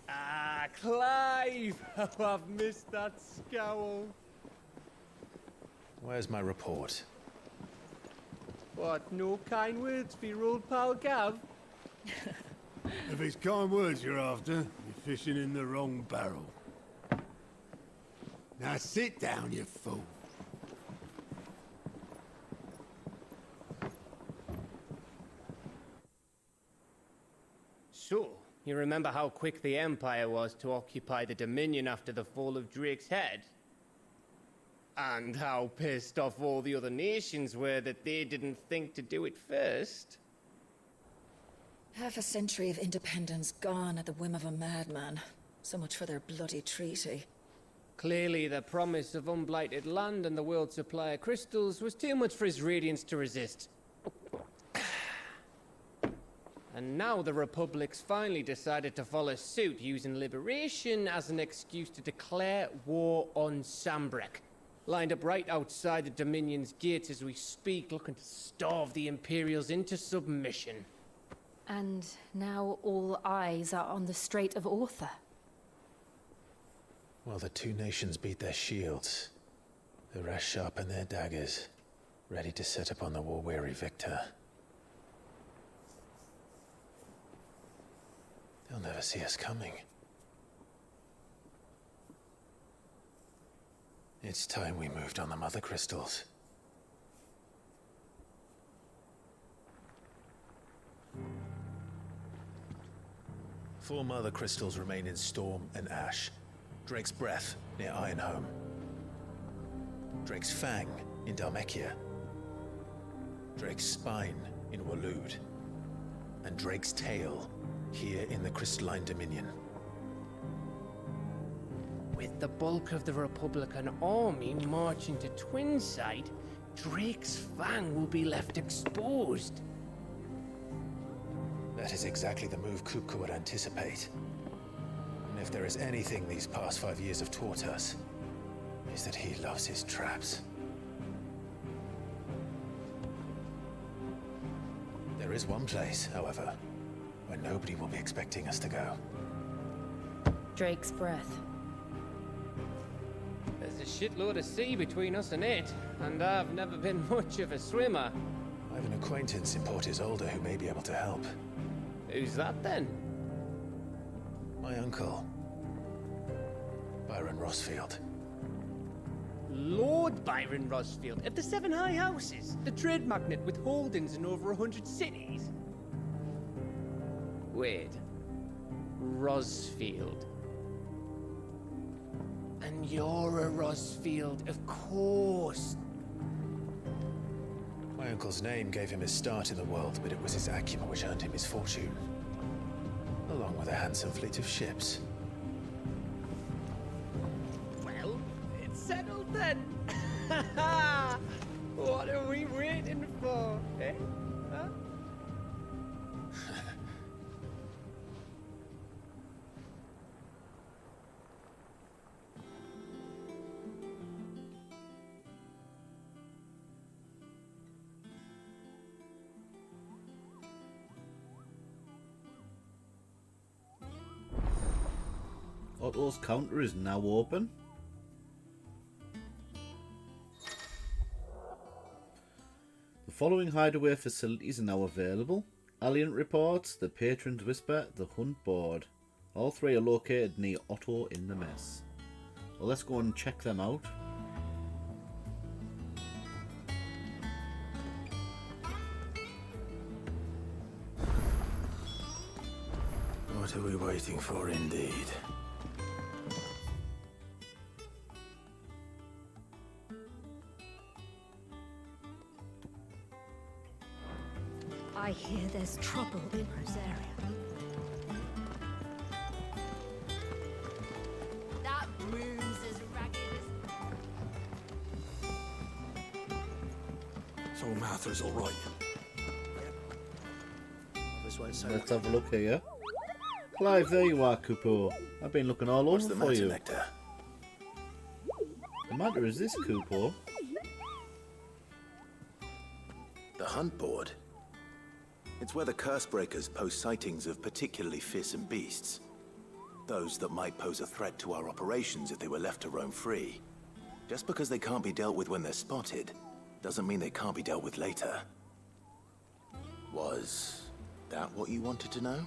Ah, Clive! Oh, I've missed that scowl. Where's my report? What, no kind words for your old pal Gav? If it's kind words you're after, you're fishing in the wrong barrel. Now sit down, you fool. So, you remember how quick the Empire was to occupy the Dominion after the fall of Drake's head? And how pissed off all the other nations were that they didn't think to do it first? Half a century of independence gone at the whim of a madman. So much for their bloody treaty. Clearly, the promise of unblighted land and the world's supply of crystals was too much for his radiance to resist. And now the Republic's finally decided to follow suit, using liberation as an excuse to declare war on Sambrek. Lined up right outside the Dominion's gates as we speak, looking to starve the Imperials into submission. And now all eyes are on the Strait of Author. Well, the two nations beat their shields. The rest sharpen their daggers, ready to set upon the war-weary victor. They'll never see us coming. It's time we moved on the Mother Crystals. Four Mother Crystals remain in Storm and Ash. Drake's Breath near Ironhome. Drake's Fang in Dhalmekia. Drake's Spine in Waloed. And Drake's Tail here in the Crystalline Dominion. With the bulk of the Republican army marching to Twinside, Drake's Fang will be left exposed. That is exactly the move Kupka would anticipate. And if there is anything these past 5 years have taught us, is that he loves his traps. There is one place, however, where nobody will be expecting us to go. Drake's Breath. There's a shitload of sea between us and it, and I've never been much of a swimmer. I have an acquaintance in Port Isolde who may be able to help. Who's that then? My uncle, Byron Rosfield. Lord Byron Rosfield of the Seven High Houses, the trade magnate with holdings in over 100 cities. Wait, Rosfield. And you're a Rosfield, of course. My uncle's name gave him his start in the world, but it was his acumen which earned him his fortune. Along with a handsome fleet of ships. Well, it's settled then. What are we waiting for, eh? Huh? Otto's counter is now open. The following hideaway facilities are now available. Alliant Reports, the Patron's Whisper, the Hunt Board. All three are located near Otto in the Mess. Well, let's go and check them out. What are we waiting for, indeed? I hear there's trouble in Rosaria. That room's as ragged as... So Martha's all right. Let's have a look here. Clive, there you are, Kupo. I've been looking all over for you. Nectar? The matter is this, Kupo. The Hunt Board? It's where the Cursebreakers post sightings of particularly fearsome beasts. Those that might pose a threat to our operations if they were left to roam free. Just because they can't be dealt with when they're spotted, doesn't mean they can't be dealt with later. Was that what you wanted to know?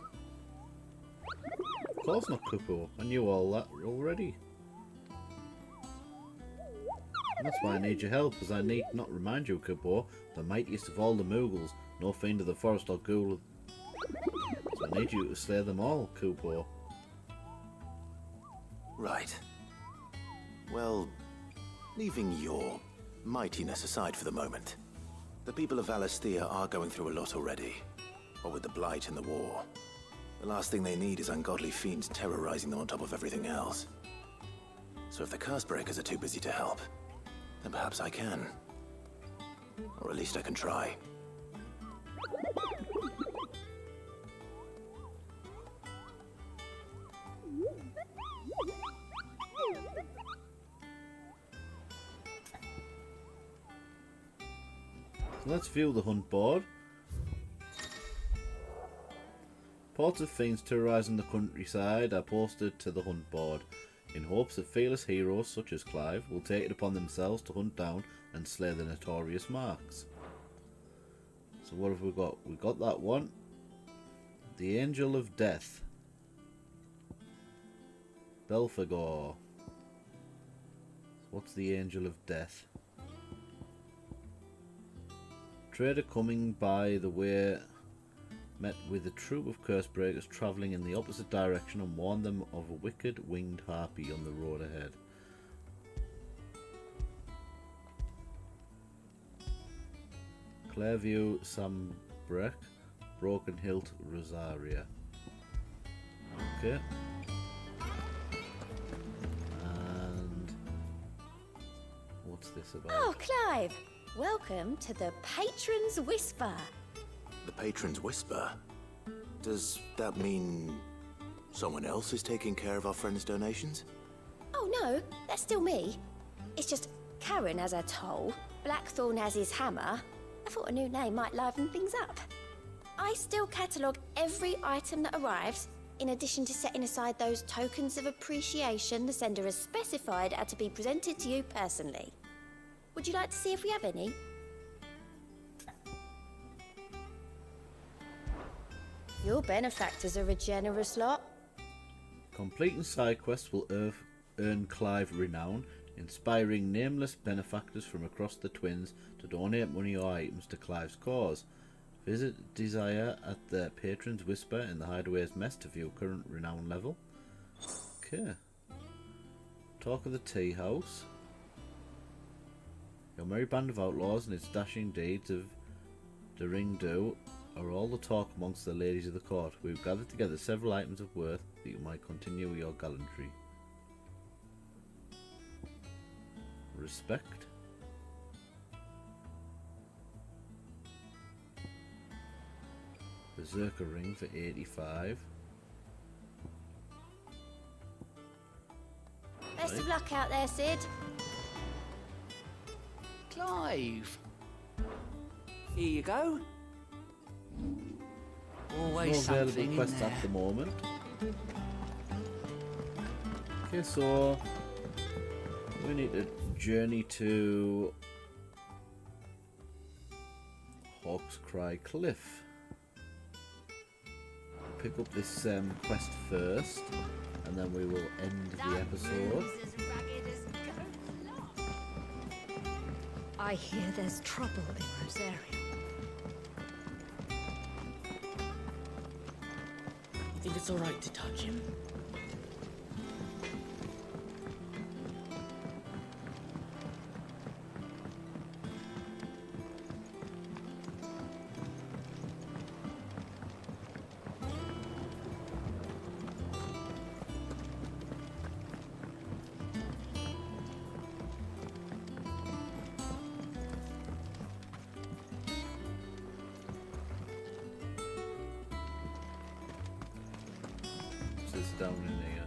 Of course not, Kupo. I knew all that already. And that's why I need your help, as I need not remind you, Kupo, the mightiest of all the Mughals, no fiend of the forest or ghoul. So I need you to slay them all, Kupo. Right. Well, leaving your mightiness aside for the moment, the people of Valisthea are going through a lot already. What with the Blight and the war. The last thing they need is ungodly fiends terrorizing them on top of everything else. So if the Cursebreakers are too busy to help, then perhaps I can. Or at least I can try. Let's view the Hunt Board. Reports of fiends terrorising the countryside are posted to the Hunt Board, in hopes that fearless heroes such as Clive will take it upon themselves to hunt down and slay the notorious marks. So what have we got? We got that one. The Angel of Death. Belphegor. What's the Angel of Death? Trader coming by the way met with a troop of curse breakers travelling in the opposite direction and warned them of a wicked winged harpy on the road ahead. Clairview, Sambrek, Broken Hilt, Rosaria. Okay. And what's this about? Oh, Clive! Welcome to the Patron's Whisper. The Patron's Whisper? Does that mean someone else is taking care of our friend's donations? Oh no, that's still me. It's just Karen has her toll, Blackthorn has his hammer. I thought a new name might liven things up. I still catalogue every item that arrives, in addition to setting aside those tokens of appreciation the sender has specified are to be presented to you personally. Would you like to see if we have any? Your benefactors are a generous lot. Completing side quests will earn Clive renown, inspiring nameless benefactors from across the Twins to donate money or items to Clive's cause. Visit Desire at the Patron's Whisper in the Hideaway's Mess to view current renown level. Okay. Talk of the Tea House. Your merry band of outlaws and its dashing deeds of Ring-Do are all the talk amongst the ladies of the court. We've gathered together several items of worth that you might continue your gallantry. Respect. Berserker ring for 85. Best of luck out there, Sid. Clive. Here you go. Always No something available in quests there. at the moment. Okay, so we need to journey to Hawk's Cry Cliff. Pick up this quest first, and then we will end the episode. I hear there's trouble in Rosaria. You think it's all right to touch him? It's down in here.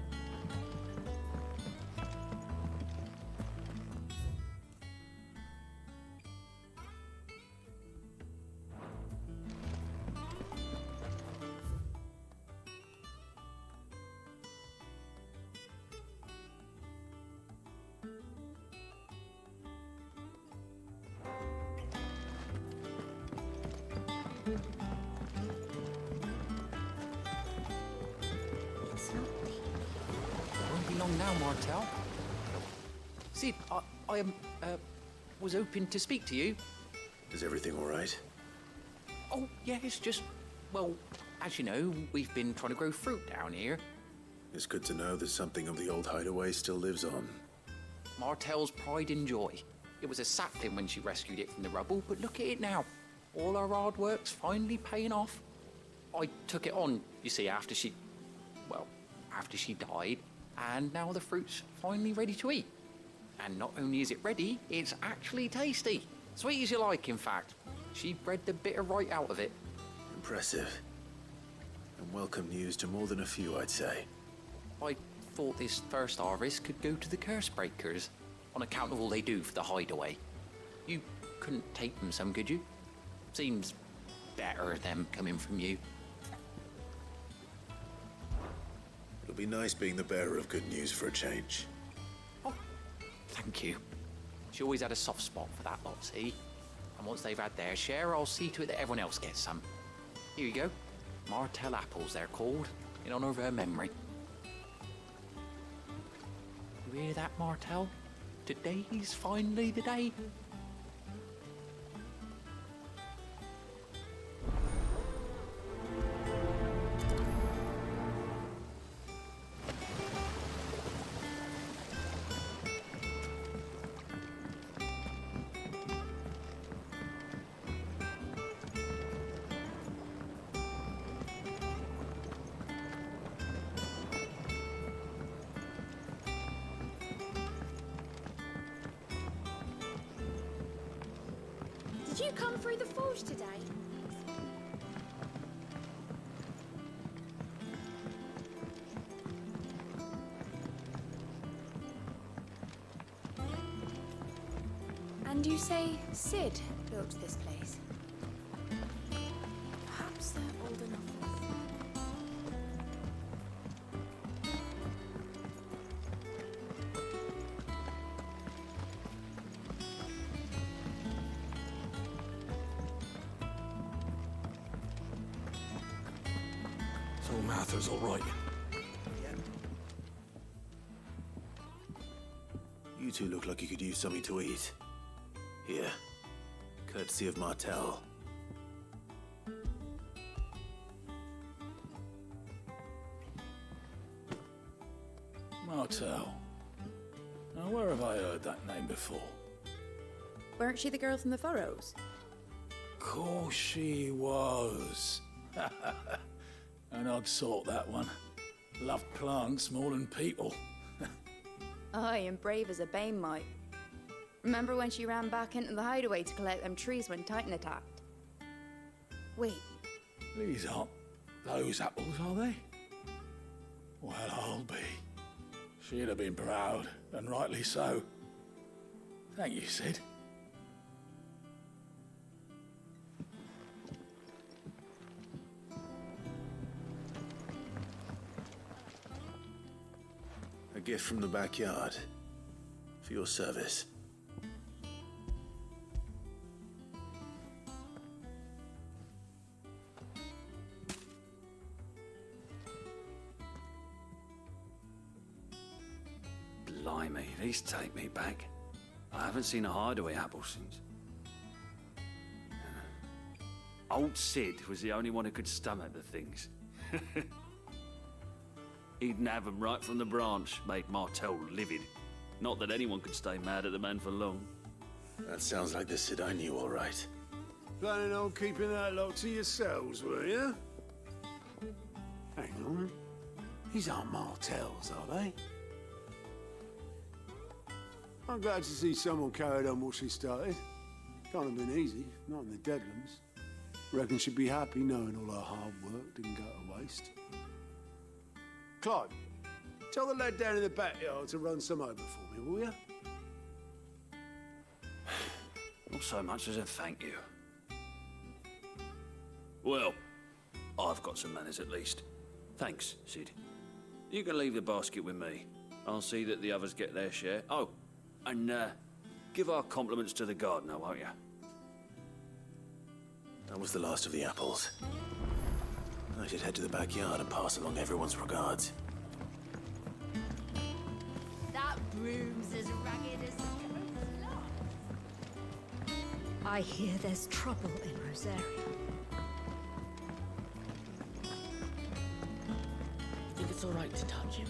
Won't be long now, Martel. Sid, I was hoping to speak to you. Is everything all right? Oh, yeah, it's just, well, as you know, we've been trying to grow fruit down here. It's good to know that something of the old hideaway still lives on. Martel's pride and joy. It was a sapling when she rescued it from the rubble, but look at it now. All our hard work's finally paying off. I took it on, you see, after she died, and now the fruit's finally ready to eat. And not only is it ready, it's actually tasty. Sweet as you like, in fact. She bred the bitter right out of it. Impressive. And welcome news to more than a few, I'd say. I thought this first harvest could go to the curse breakers, on account of all they do for the hideaway. You couldn't take them some, could you? Seems better them coming from you. It'll be nice being the bearer of good news for a change. Thank you. She always had a soft spot for that lot, see? And once they've had their share, I'll see to it that everyone else gets some. Here you go. Martel apples, they're called, in honor of her memory. You hear that, Martel? today's finally the day. Did you come through the forge today? And you say Sid built this place? Perhaps they're old enough. So Martha's all right. You two look like you could use something to eat. Here, courtesy of Martel. Martel. Now, where have I heard that name before? Weren't she the girl from the Furrows? Course she was. An odd sort, that one. Loved plants more than people. Aye, and brave as a bane might. Remember when she ran back into the hideaway to collect them trees when Titan attacked? Wait, These aren't those apples, are they? Well, I'll be. She'd have been proud, and rightly so. Thank you, Sid. A gift from the backyard. For your service. Blimey, these take me back. I haven't seen a hideaway apple since. Old Sid was the only one who could stomach the things. He'd nab them right from the branch, made Martel livid. Not that anyone could stay mad at the man for long. That sounds like the Sid I knew, all right. Planning on keeping that lot to yourselves, were you? Hang on. These aren't Martels, are they? I'm glad to see someone carried on what she started. Can't have been easy, not in the Deadlands. Reckon she'd be happy knowing all her hard work didn't go to waste. Clive, tell the lad down in the backyard to run some over for me, will you? Not so much as a thank you. Well, I've got some manners at least. Thanks, Sid. You can leave the basket with me. I'll see that the others get their share. Oh, and give our compliments to the gardener, won't you? That was the last of the apples. I should head to the backyard and pass along everyone's regards. That broom's as ragged as the coast lot. I hear there's trouble in Rosaria. Think it's all right to touch him?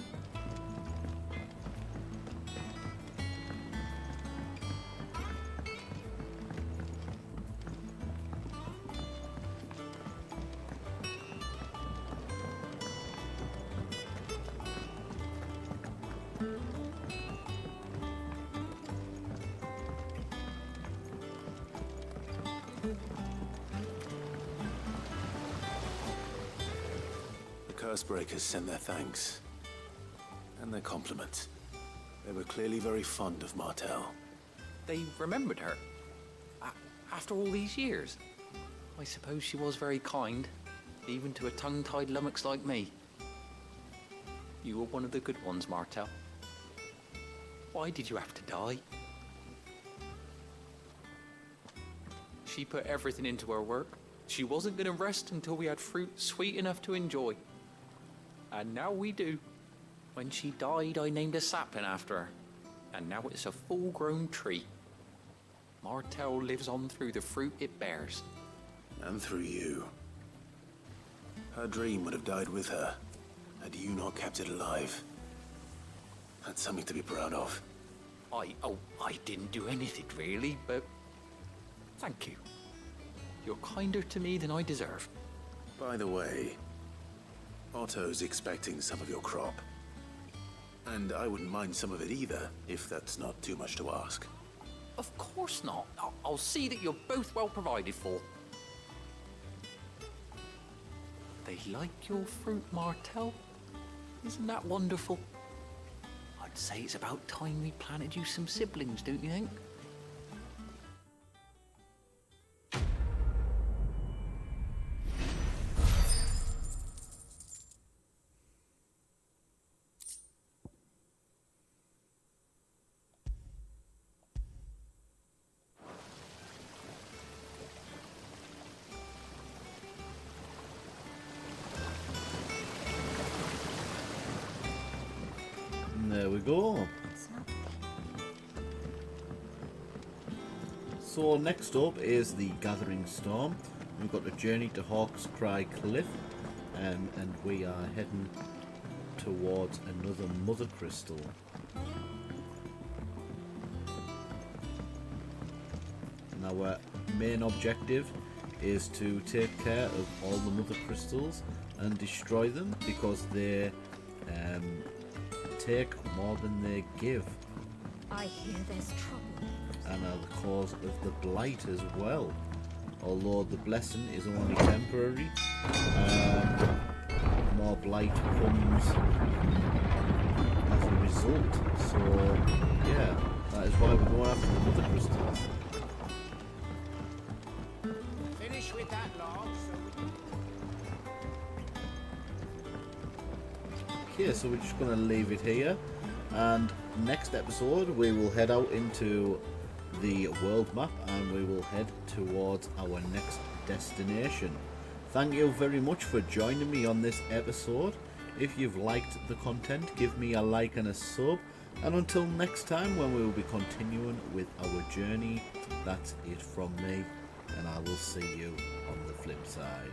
Cursebreakers sent their thanks. And their compliments. They were clearly very fond of Martel. They remembered her. After all these years. I suppose she was very kind, even to a tongue-tied lummox like me. You were one of the good ones, Martel. Why did you have to die? She put everything into her work. She wasn't going to rest until we had fruit sweet enough to enjoy. And now we do. When she died, I named a sapling after her. and now it's a full-grown tree. Martell lives on through the fruit it bears. And through you. Her dream would have died with her, had you not kept it alive. That's something to be proud of. I didn't do anything really, but thank you. You're kinder to me than I deserve. By the way, Otto's expecting some of your crop. And I wouldn't mind some of it either, if that's not too much to ask. Of course not. I'll see that you're both well provided for. They like your fruit, Martell. Isn't that wonderful? I'd say it's about time we planted you some siblings, don't you think? There we go. So next up is the Gathering Storm. We've got a journey to Hawk's Cry Cliff, and we are heading towards another Mother Crystal. Now our main objective is to take care of all the Mother Crystals and destroy them, because they take more than they give. I hear there's trouble. And are the cause of the blight as well. Although the blessing is only temporary, more blight comes as a result. So yeah, that is why we're going after the Mother Crystals. Finish with that log, Okay, so we're just going to leave it here, and next episode we will head out into the world map and we will head towards our next destination. Thank you very much for joining me on this episode. If you've liked the content, give me a like and a sub, and until next time when we will be continuing with our journey, that's it from me, and I will see you on the flip side.